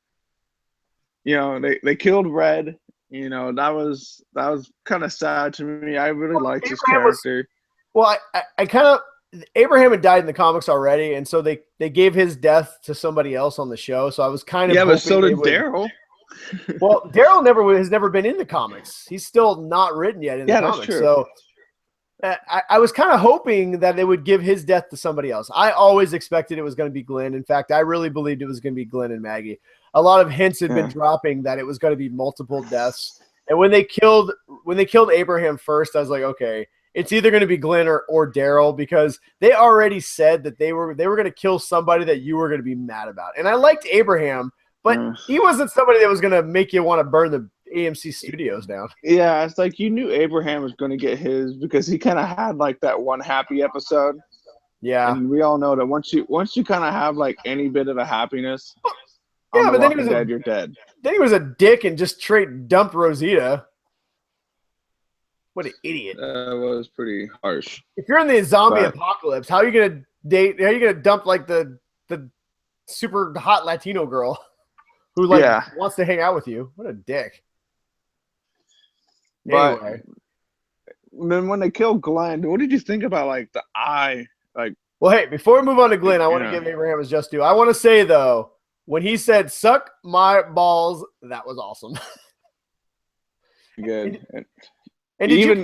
They killed Red. That was kind of sad to me. I really liked his character. I kind of. Abraham had died in the comics already, and so they gave his death to somebody else on the show. So I was kind of but so did Daryl. Well, Daryl has never been in the comics. He's still not written yet in the comics. That's true. So I was kind of hoping that they would give his death to somebody else. I always expected it was going to be Glenn. In fact, I really believed it was going to be Glenn and Maggie. A lot of hints had been dropping that it was going to be multiple deaths. And when they killed Abraham first, I was like, okay. It's either going to be Glenn or Daryl because they already said that they were going to kill somebody that you were going to be mad about. And I liked Abraham, but he wasn't somebody that was going to make you want to burn the AMC studios down. Yeah, it's like you knew Abraham was going to get his because he kind of had like that one happy episode. Yeah, and we all know that once you kind of have like any bit of a happiness, but then you're dead. Then he was a dick and just straight dumped Rosita. What an idiot! That was pretty harsh. If you're in the zombie apocalypse, how are you gonna date? How are you gonna dump like the super hot Latino girl who wants to hang out with you? What a dick! Anyway, then when they killed Glenn, what did you think about like the eye? Like, well, hey, before we move on to Glenn, I want to give Abraham his just due. I want to say though, when he said "suck my balls," that was awesome. Good. And even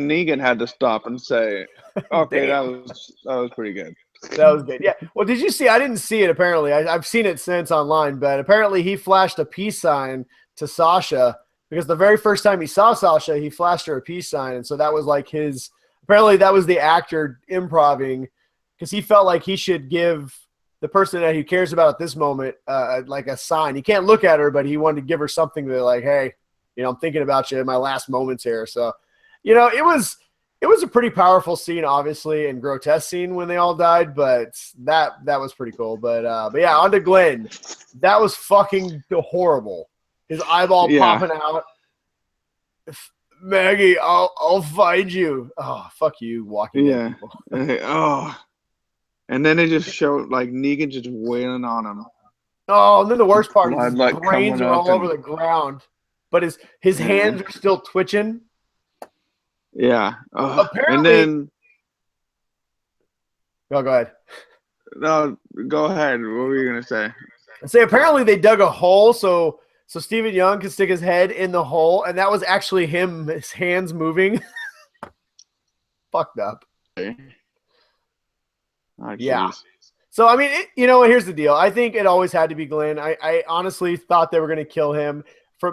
Negan had to stop and say, "Okay, that was pretty good." That was good. Yeah. Well, did you see? I didn't see it. Apparently, I've seen it since online. But apparently, he flashed a peace sign to Sasha because the very first time he saw Sasha, he flashed her a peace sign, and so that was like his. Apparently, that was the actor improving because he felt like he should give the person that he cares about at this moment like a sign. He can't look at her, but he wanted to give her something to like, hey. I'm thinking about you in my last moments here. So, it was a pretty powerful scene, obviously, and grotesque scene when they all died, but that was pretty cool. But yeah, on to Glenn. That was fucking horrible. His eyeball popping out. Maggie, I'll find you. Oh, fuck you, Walking Dead people. And then they just showed like Negan just wailing on him. Oh, and then the worst part is his brains are all over the ground. but his hands are still twitching. Yeah. Apparently, and then go ahead. No, go ahead. What were you gonna say? Say apparently they dug a hole so Stephen Young could stick his head in the hole, and that was actually him, his hands moving. Fucked up. Oh, yeah. So I mean, here's the deal. I think it always had to be Glenn. I honestly thought they were going to kill him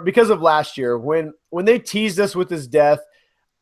because of last year when they teased us with his death.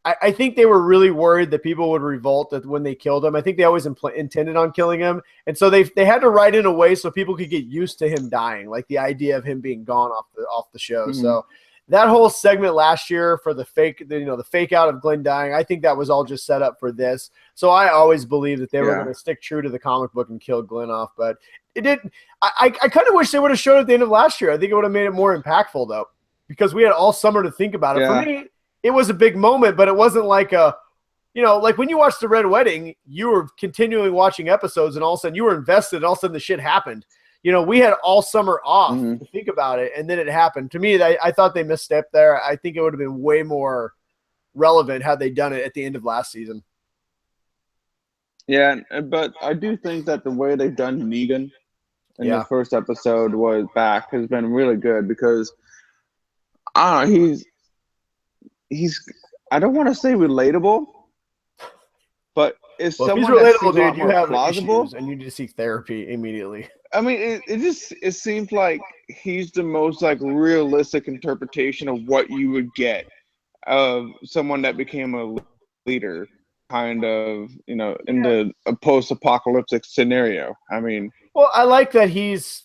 I think they were really worried that people would revolt that when they killed him. I think they always intended on killing him, and so they had to write in a way so people could get used to him dying, like the idea of him being gone off the show. Mm-hmm. So that whole segment last year for the fake out of Glenn dying, I think that was all just set up for this. So I always believed that they were going to stick true to the comic book and kill Glenn off, but it didn't. I kind of wish they would have showed it at the end of last year. I think it would have made it more impactful though, because we had all summer to think about it. Yeah. For me, it was a big moment, but it wasn't like like when you watched The Red Wedding, you were continuing watching episodes and all of a sudden you were invested and all of a sudden the shit happened. We had all summer off to think about it, and then it happened. To me, I thought they misstepped there. I think it would have been way more relevant had they done it at the end of last season. Yeah, but I do think that the way they've done Negan in the first episode has been really good because I don't know, he's I don't want to say relatable, but it's someone if he's relatable, that dude, you have plausible, issues and you need to seek therapy immediately. I mean, it seems like he's the most like realistic interpretation of what you would get of someone that became a leader, kind of, in a post-apocalyptic scenario. I mean, well, I like that he's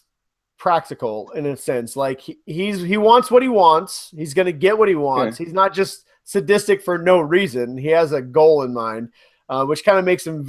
practical in a sense. Like he wants what he wants. He's going to get what he wants. Yeah. He's not just sadistic for no reason. He has a goal in mind, which kind of makes him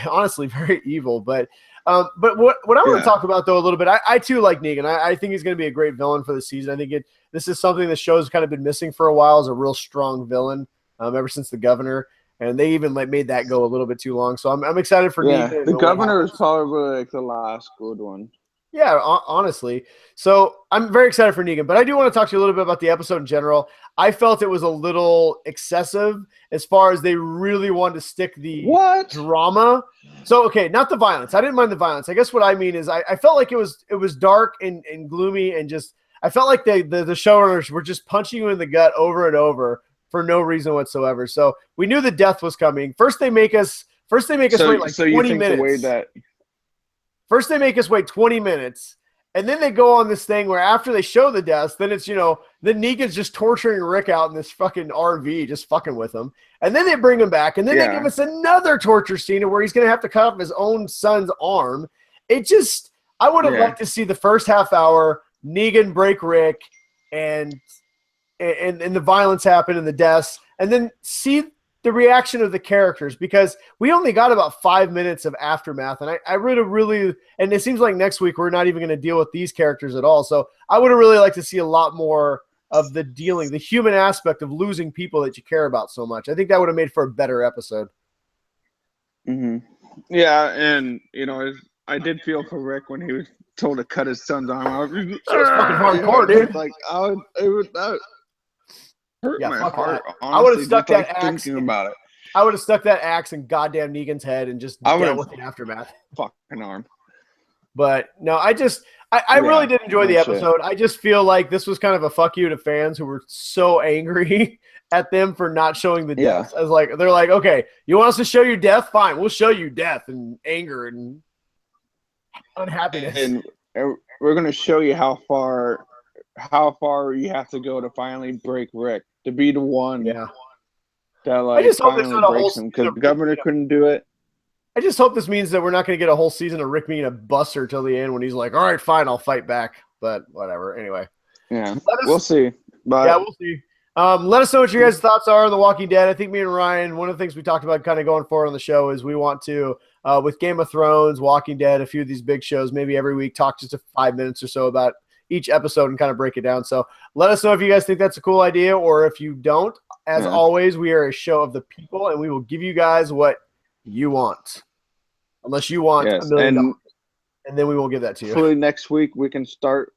honestly very evil. But what I want to talk about though a little bit, I too like Negan. I think he's going to be a great villain for the season. I think this is something the show's kind of been missing for a while, is a real strong villain ever since the Governor. And they even made that go a little bit too long. So I'm excited for Negan. The Governor is probably like the last good one. Yeah, honestly. So I'm very excited for Negan, but I do want to talk to you a little bit about the episode in general. I felt it was a little excessive as far as they really wanted to stick the drama. So, okay, not the violence. I didn't mind the violence. I guess what I mean is I felt like it was dark and gloomy, and just I felt like the showrunners were just punching you in the gut over and over for no reason whatsoever. So we knew the death was coming. First they make us wait like 20 minutes. First, they make us wait 20 minutes, and then they go on this thing where after they show the deaths, then it's, then Negan's just torturing Rick out in this fucking RV, just fucking with him. And then they bring him back, and then they give us another torture scene where he's going to have to cut off his own son's arm. I would have liked to see the first half hour, Negan break Rick, and the violence happen and the deaths, and then see the reaction of the characters, because we only got about 5 minutes of aftermath. And I really, and it seems like next week we're not even going to deal with these characters at all. So I would have really liked to see a lot more of the human aspect of losing people that you care about so much. I think that would have made for a better episode. Mm-hmm. Yeah. And, I did feel for Rick when he was told to cut his son's arm off. It was fucking hardcore, dude. Like, that hurt my heart. Honestly, I would have stuck that axe. Thinking about it, I would have stuck that axe in goddamn Negan's head and just dealt with the aftermath. Fucking arm. But no, I really did enjoy the episode. I just feel like this was kind of a fuck you to fans who were so angry at them for not showing the death. I was like, they're like, okay, you want us to show you death? Fine, we'll show you death and anger and unhappiness. And we're gonna show you how far you have to go to finally break Rick, to be the one that finally breaks him, because the Governor couldn't do it. I just hope this means that we're not going to get a whole season of Rick being a buster till the end when he's like, all right, fine, I'll fight back. But whatever. Anyway. Yeah, we'll see. But yeah, we'll see. Let us know what your guys' thoughts are on The Walking Dead. I think me and Ryan, one of the things we talked about kind of going forward on the show is we want to, with Game of Thrones, Walking Dead, a few of these big shows, maybe every week, talk just 5 minutes or so about each episode and kind of break it down. So let us know if you guys think that's a cool idea, or if you don't. As always, we are a show of the people, and we will give you guys what you want, unless you want $1 million, and then we won't give that to you. Hopefully next week we can start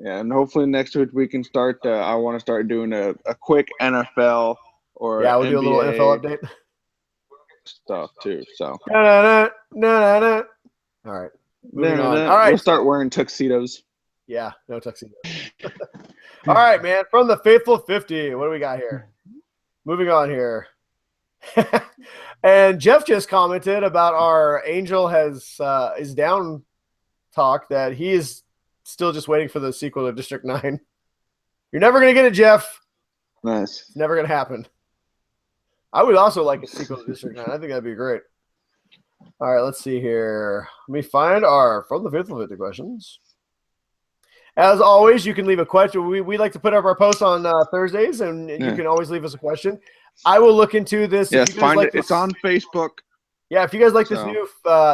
Yeah, and hopefully next week we can start. I want to start doing a quick NFL or Yeah, we'll do a little NFL NBA update. stuff too. So All right, moving on. All right, we'll start wearing tuxedos. Yeah, no tuxedos. All right, man. From the Faithful 50, what do we got here? Moving on here. And Jeff just commented about our Angel is down talk that he is still just waiting for the sequel to District 9. You're never going to get it, Jeff. Nice. It's never going to happen. I would also like a sequel to District 9. I think that'd be great. All right, let's see here. Let me find our From the Faithful 50 questions. As always, you can leave a question. We like to put up our posts on Thursdays, and you can always leave us a question. I will look into this. Yes, find it. It's on Facebook. Yeah, if you guys like this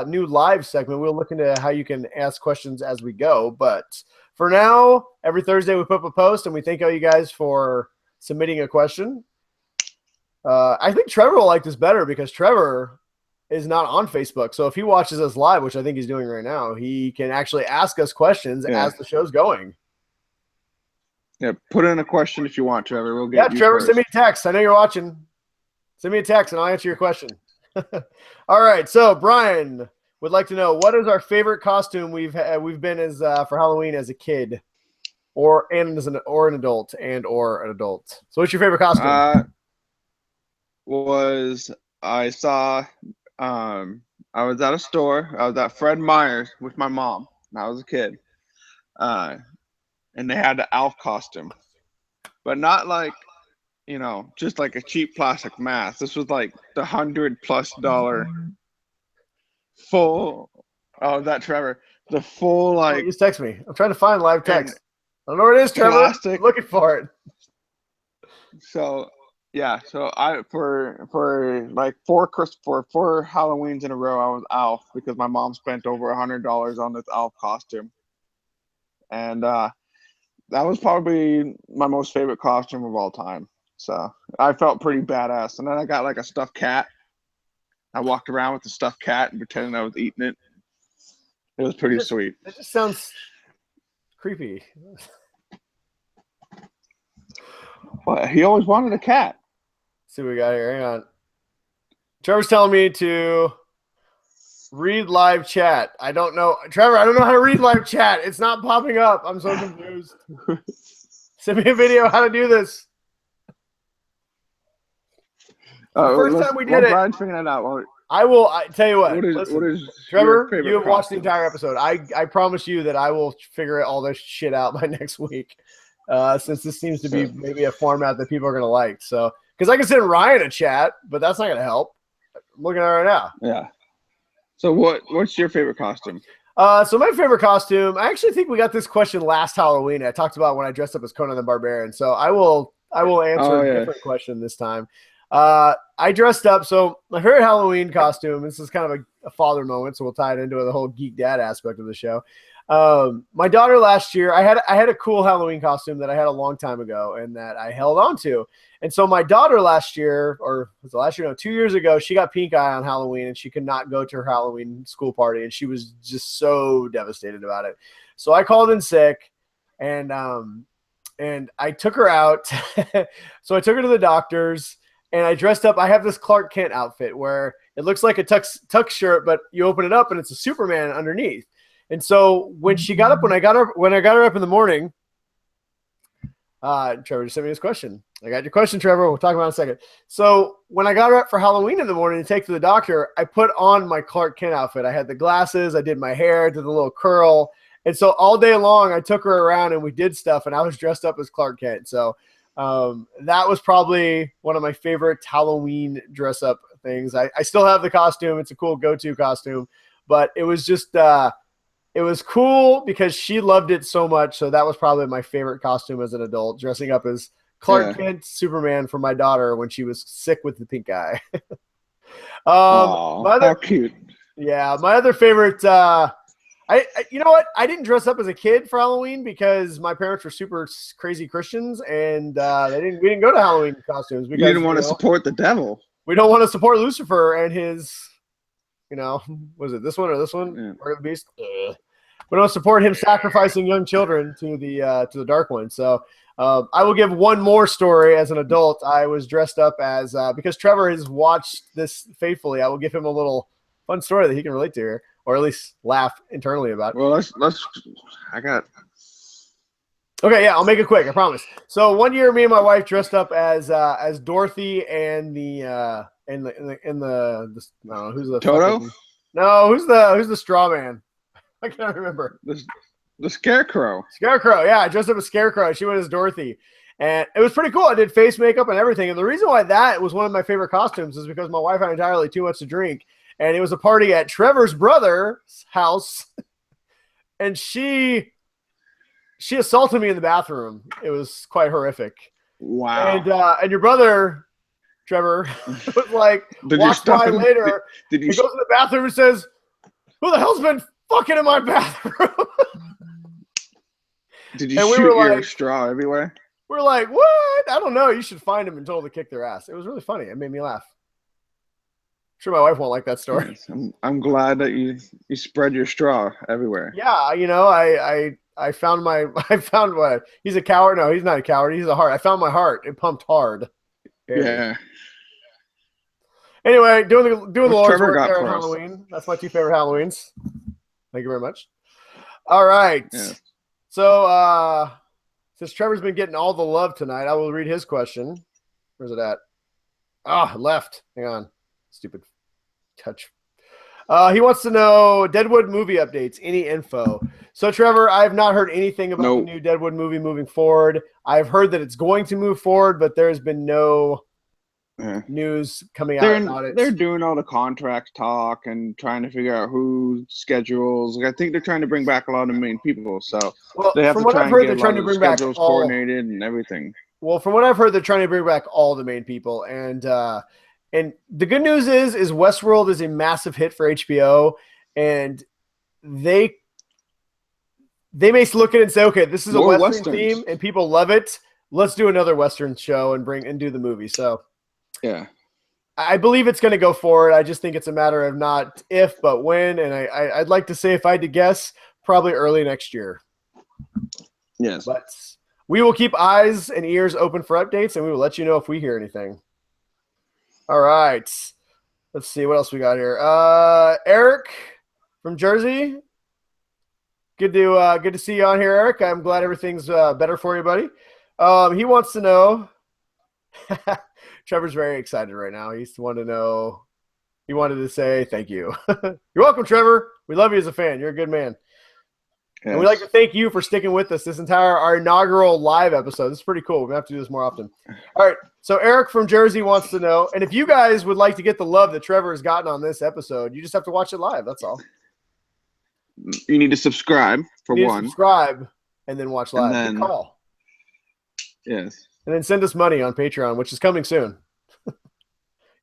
new live segment, we'll look into how you can ask questions as we go. But for now, every Thursday we put up a post, and we thank all you guys for submitting a question. I think Trevor will like this better because Trevor is not on Facebook. So if he watches us live, which I think he's doing right now, he can actually ask us questions as the show's going. Yeah, put in a question if you want, Trevor. We'll get you Trevor, first. send me a text. I know you're watching. Send me a text, and I'll answer your question. All right, so Brian would like to know, what is our favorite costume we've been as for Halloween as a kid, or an adult, or an adult. So what's your favorite costume? I was at a store. I was at Fred Meyer's with my mom when I was a kid. And they had the Alf costume. But not like, just like a cheap plastic mask. This was like the $100+ full. Oh, is that Trevor? The full Just text me. I'm trying to find live text. I don't know where it is, Trevor. Plastic. I'm looking for it. So yeah, so I for like four Halloweens in a row, I was Alf because my mom spent over $100 on this Alf costume, and that was probably my most favorite costume of all time. So I felt pretty badass. And then I got like a stuffed cat. I walked around with the stuffed cat and pretending I was eating it. It was pretty sweet. It just sounds creepy. Well, he always wanted a cat. Let's see what we got here. Hang on. Trevor's telling me to read live chat. I don't know. Trevor, I don't know how to read live chat. It's not popping up. I'm so confused. Send me a video how to do this. First time we did it. Brian's figuring it out. I tell you what. What is Trevor, you have watched the entire episode. I promise you that I will figure all this shit out by next week. Since this seems to be maybe a format that people are going to like. So, because I can send Ryan a chat, but that's not going to help. I'm looking at it right now. Yeah. So what's your favorite costume? So my favorite costume, I actually think we got this question last Halloween. I talked about when I dressed up as Conan the Barbarian. So I will answer a different question this time. I dressed up. So my favorite Halloween costume, this is kind of a father moment, so we'll tie it into the whole geek dad aspect of the show. My daughter last year, I had a cool Halloween costume that I had a long time ago and that I held on to. And so my daughter last year, or was it last year? No, 2 years ago, she got pink eye on Halloween and she could not go to her Halloween school party. And she was just so devastated about it. So I called in sick and I took her out. So I took her to the doctor's and I dressed up. I have this Clark Kent outfit where it looks like a tux shirt, but you open it up and it's a Superman underneath. And so when she got up, when I got her up in the morning, Trevor just sent me this question. I got your question, Trevor. We'll talk about it in a second. So when I got her up for Halloween in the morning to take to the doctor, I put on my Clark Kent outfit. I had the glasses, I did my hair, did the little curl. And so all day long, I took her around and we did stuff and I was dressed up as Clark Kent. So that was probably one of my favorite Halloween dress up things. I still have the costume. It's a cool go-to costume, but it was just, it was cool because she loved it so much. So that was probably my favorite costume as an adult, dressing up as Clark Kent Superman for my daughter when she was sick with the pink eye. How cute. Yeah. My other favorite, you know what? I didn't dress up as a kid for Halloween because my parents were super crazy Christians and we didn't go to Halloween costumes because you didn't want to support the devil. We don't want to support Lucifer and his, was it this one or this one? Yeah. Word of the Beast. we don't support him sacrificing young children to the dark one. So I will give one more story. As an adult, I was dressed up as because Trevor has watched this faithfully. I will give him a little fun story that he can relate to here, or at least laugh internally about. Well, let's. Okay, yeah, I'll make it quick. I promise. So one year, me and my wife dressed up as Dorothy and the I don't know who's the Toto. Who's the straw man? I can't remember. The Scarecrow. Scarecrow, yeah. I dressed up as Scarecrow. She went as Dorothy. And it was pretty cool. I did face makeup and everything. And the reason why that was one of my favorite costumes is because my wife had entirely too much to drink. And it was a party at Trevor's brother's house. And she assaulted me in the bathroom. It was quite horrific. Wow. And your brother, Trevor, was like, walks by later. He goes to the bathroom and says, "Who the hell's been fucking in my bathroom?" Did you shoot your straw everywhere? We're like, what? I don't know. You should find him and tell them to kick their ass. It was really funny. It made me laugh. I'm sure my wife won't like that story. I'm glad that you spread your straw everywhere. Yeah, I found what? He's a coward? No, he's not a coward. He's a heart. I found my heart. It pumped hard. Yeah. Anyway, doing the Lord's work there at Halloween. Halloween. That's my two favorite Halloweens. Thank you very much. All right. Yeah. So since Trevor's been getting all the love tonight, I will read his question. Where's it at? It left. Hang on. Stupid touch. He wants to know Deadwood movie updates. Any info? So, Trevor, I have not heard anything about the new Deadwood movie moving forward. I've heard that it's going to move forward, but there's been no news coming out about it. They're doing all the contract talk and trying to figure out who schedules. I think they're trying to bring back a lot of main people. So they have to try and get a lot of schedules coordinated and everything. Well, from what I've heard, they're trying to bring back all the main people. And the good news is Westworld is a massive hit for HBO, and they may look at it and say, okay, this is a Western theme and people love it. Let's do another Western show and do the movie. So yeah, I believe it's going to go forward. I just think it's a matter of not if, but when. And I'd like to say, if I had to guess, probably early next year. Yes. But we will keep eyes and ears open for updates, and we will let you know if we hear anything. All right. Let's see what else we got here. Eric from Jersey. Good to see you on here, Eric. I'm glad everything's better for you, buddy. He wants to know. Trevor's very excited right now. He wanted to say thank you. You're welcome, Trevor. We love you as a fan. You're a good man. Yes. And we'd like to thank you for sticking with us our inaugural live episode. This is pretty cool. We're going to have to do this more often. All right. So Eric from Jersey wants to know, and if you guys would like to get the love that Trevor has gotten on this episode, you just have to watch it live. That's all. You need to subscribe for one. Subscribe and then watch live. And then, call. Yes. And then send us money on Patreon, which is coming soon.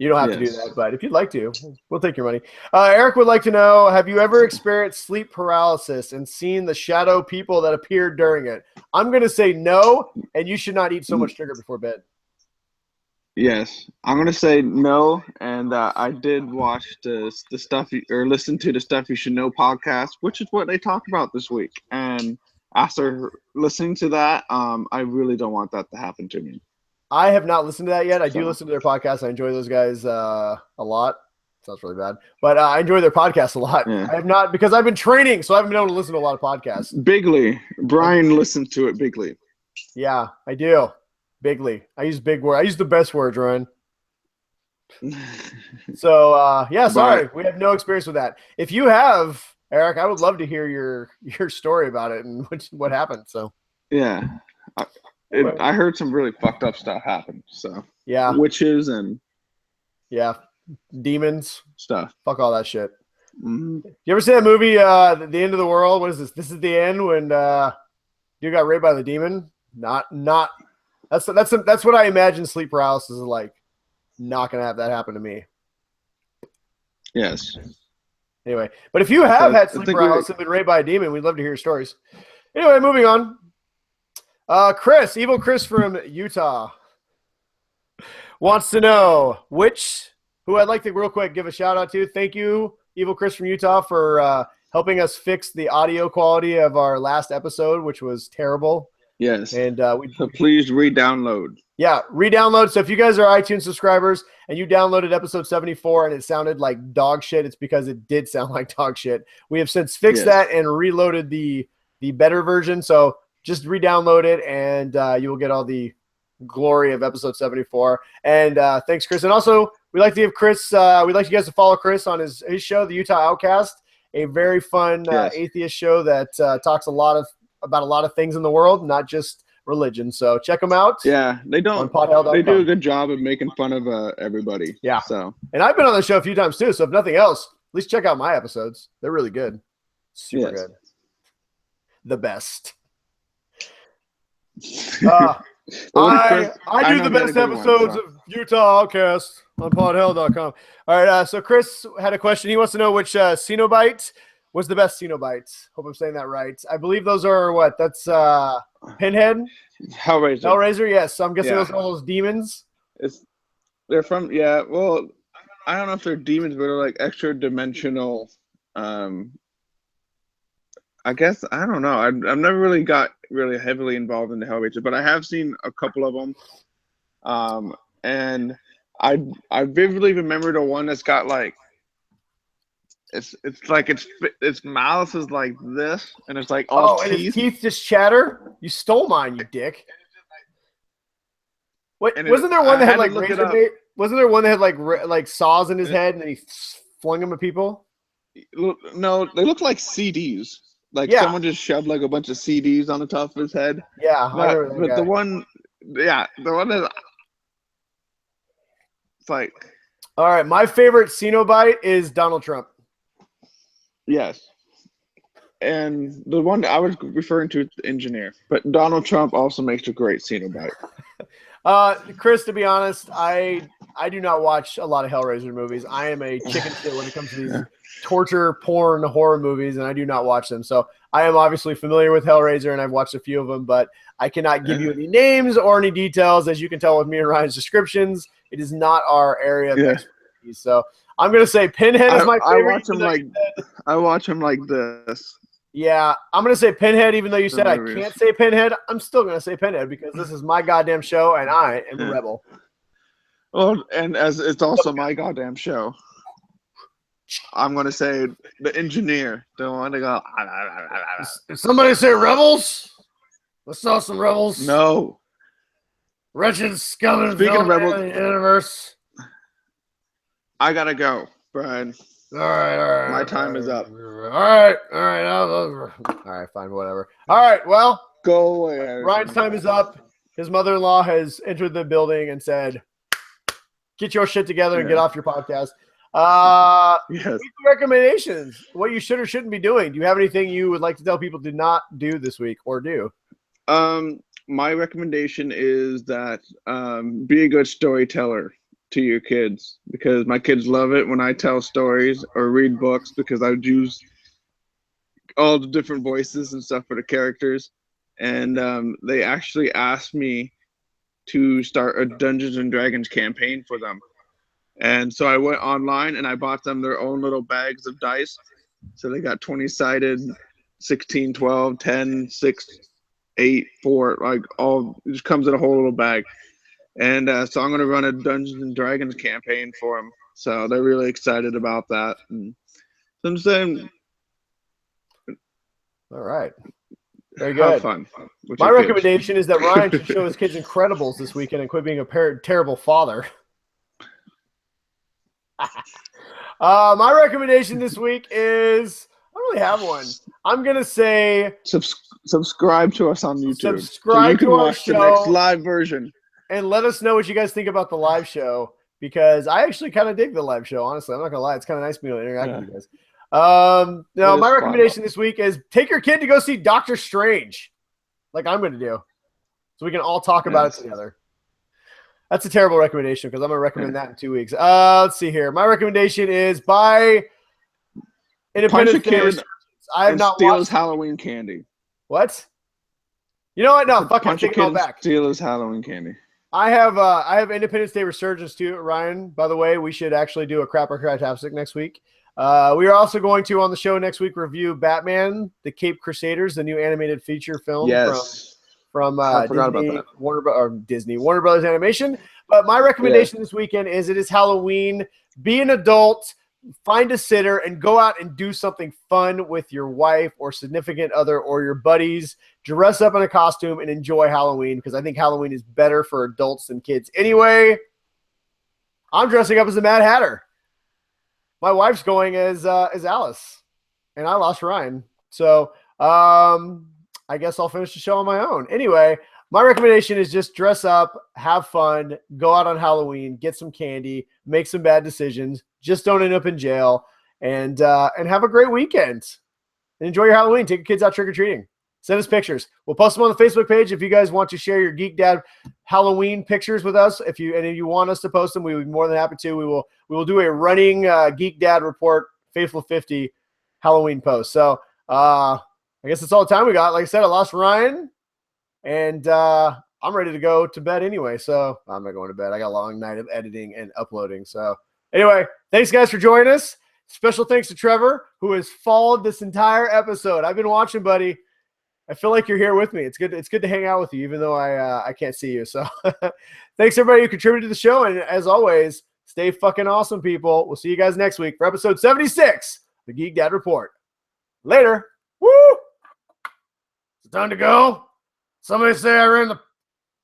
You don't have to do that, but if you'd like to, we'll take your money. Eric would like to know, have you ever experienced sleep paralysis and seen the shadow people that appeared during it? I'm going to say no, and you should not eat so much sugar before bed. Yes. I'm going to say no, and I did watch the stuff or listen to the Stuff You Should Know podcast, which is what they talked about this week. And after listening to that, I really don't want that to happen to me. I have not listened to that yet. I do listen to their podcast. I enjoy those guys a lot. Sounds really bad, but I enjoy their podcast a lot. Yeah. I have not, because I've been training, so I haven't been able to listen to a lot of podcasts. Bigly. Brian listens to it bigly. Yeah, I do. Bigly. I use big words. I use the best words, Ryan. So, sorry. We have no experience with that. If you have, Eric, I would love to hear your story about it and what happened. So, yeah. I heard some really fucked up stuff happen. So yeah, witches and demons stuff. Fuck all that shit. Mm-hmm. You ever see that movie, The End of the World? What is this? This is the end when you got raped by the demon. Not. That's what I imagine sleep paralysis is like. Not gonna have that happen to me. Yes. Anyway, but if you have had sleep paralysis and been raped by a demon, we'd love to hear your stories. Anyway, moving on. Evil Chris from Utah wants to know who I'd like to real quick give a shout out to. Thank you, Evil Chris from Utah, for helping us fix the audio quality of our last episode, which was terrible. Yes. And so please re-download. Yeah, re-download. So if you guys are iTunes subscribers and you downloaded episode 74 and it sounded like dog shit, it's because it did sound like dog shit. We have since fixed that and reloaded the better version. So just re-download it and you will get all the glory of episode 74. And thanks, Chris. And also, we'd like to give Chris, we'd like you guys to follow Chris on his show, The Utah Outcast, a very fun atheist show that talks about a lot of things in the world, not just religion. So check them out. Yeah, they don't. They do a good job of making fun of everybody. Yeah. So, and I've been on the show a few times too. So if nothing else, at least check out my episodes. They're really good. Super good. The best. I do the best episodes of Utah Outcast on podhell.com. All right. So Chris had a question. He wants to know which Cenobite was the best Cenobite. Hope I'm saying that right. I believe those are what? That's Pinhead? Hellraiser, yes. So I'm guessing those are all those demons. They're from, well, I don't know if they're demons, but they're like extra dimensional. I guess, I don't know. I've never really got really heavily involved in the Hellraiser, but I have seen a couple of them. And I vividly remember the one that's got like, it's like its mouth is like this, and it's like all teeth. And its teeth just chatter. You stole mine, you dick. What wasn't there one that had like razor bait? Wasn't there one that had like saws in his head, and then he flung them at people? No, they look like CDs. Like someone just shoved like a bunch of CDs on the top of his head. Yeah, but the one that it's like. All right, my favorite Cenobite is Donald Trump. Yes. And the one I was referring to is the engineer. But Donald Trump also makes a great Cenobite. Chris, to be honest, I do not watch a lot of Hellraiser movies. I am a chicken shit when it comes to these torture, porn, horror movies, and I do not watch them. So I am obviously familiar with Hellraiser, and I've watched a few of them, but I cannot give you any names or any details. As you can tell with me and Ryan's descriptions, it is not our area of expertise. So I'm going to say Pinhead is my favorite. I watch him like this. Yeah, I'm going to say Pinhead, even though you said I can't say Pinhead. I'm still going to say Pinhead because this is my goddamn show, and I am a rebel. Well, and as it's also my goddamn show, I'm going to say the engineer. The one to go. Did somebody say rebels? Let's saw some rebels. No. Wretched scum and Speaking of rebels, in the universe. I got to go, Brian. All right. My time is up. All right. All right, fine, whatever. All right, well. Go away. Ryan's time is up. His mother-in-law has entered the building and said, get your shit together and get off your podcast. Yes. Recommendations, what you should or shouldn't be doing. Do you have anything you would like to tell people to not do this week or do? My recommendation is that be a good storyteller to your kids, because my kids love it when I tell stories or read books, because I would use all the different voices and stuff for the characters. And they actually asked me to start a Dungeons and Dragons campaign for them. And so I went online and I bought them their own little bags of dice. So they got 20-sided, 16, 12, 10, 6, 8, 4, like all, it just comes in a whole little bag. And so I'm going to run a Dungeons and Dragons campaign for them. So they're really excited about that. And so I'm saying, all right. Very good. Have fun. My recommendation is that Ryan should show his kids Incredibles this weekend and quit being a terrible father. My recommendation this week is, I don't really have one. I'm going to say subscribe to us on YouTube. Subscribe so you can to our watch show. The next live version. And let us know what you guys think about the live show, because I actually kind of dig the live show, honestly. I'm not going to lie. It's kind of nice being able to interact with you guys. No, my recommendation this week is take your kid to go see Doctor Strange, like I'm going to do, so we can all talk about it together. That's a terrible recommendation because I'm going to recommend that in 2 weeks. Let's see here. My recommendation is buy Independence Day Resurgence. I have not watched Halloween candy. What? You know what? No, fuck it. Take it all back. Steal his Halloween candy. I have Independence Day Resurgence too, Ryan. By the way, we should actually do a crap or cratastic next week. We are also going to, on the show next week, review Batman, the Cape Crusaders, the new animated feature film from I forgot Disney, about that. Warner Brothers Animation. But my recommendation this weekend is, it is Halloween. Be an adult, find a sitter, and go out and do something fun with your wife or significant other or your buddies. Dress up in a costume and enjoy Halloween, because I think Halloween is better for adults than kids anyway. I'm dressing up as the Mad Hatter. My wife's going as Alice, and I lost Ryan. So I guess I'll finish the show on my own. Anyway, my recommendation is just dress up, have fun, go out on Halloween, get some candy, make some bad decisions. Just don't end up in jail, and have a great weekend. And enjoy your Halloween. Take your kids out trick-or-treating. Send us pictures. We'll post them on the Facebook page if you guys want to share your Geek Dad Halloween pictures with us. If you want us to post them, we would be more than happy to. We will do a running Geek Dad Report Faithful 50 Halloween post. So I guess that's all the time we got. Like I said, I lost Ryan, and I'm ready to go to bed anyway. So I'm not going to bed. I got a long night of editing and uploading. So anyway, thanks guys for joining us. Special thanks to Trevor, who has followed this entire episode. I've been watching, buddy. I feel like you're here with me. It's good to hang out with you, even though I can't see you. So thanks everybody who contributed to the show. And as always, stay fucking awesome, people. We'll see you guys next week for episode 76, the Geek Dad Report. Later. Woo! It's time to go. Somebody say I ran the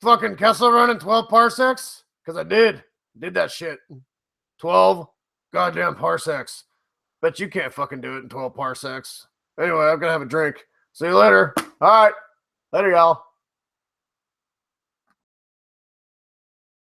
fucking Kessel run in 12 parsecs? Because I did. Did that shit. 12 goddamn parsecs. Bet you can't fucking do it in 12 parsecs. Anyway, I'm going to have a drink. See you later. All right. Later, y'all.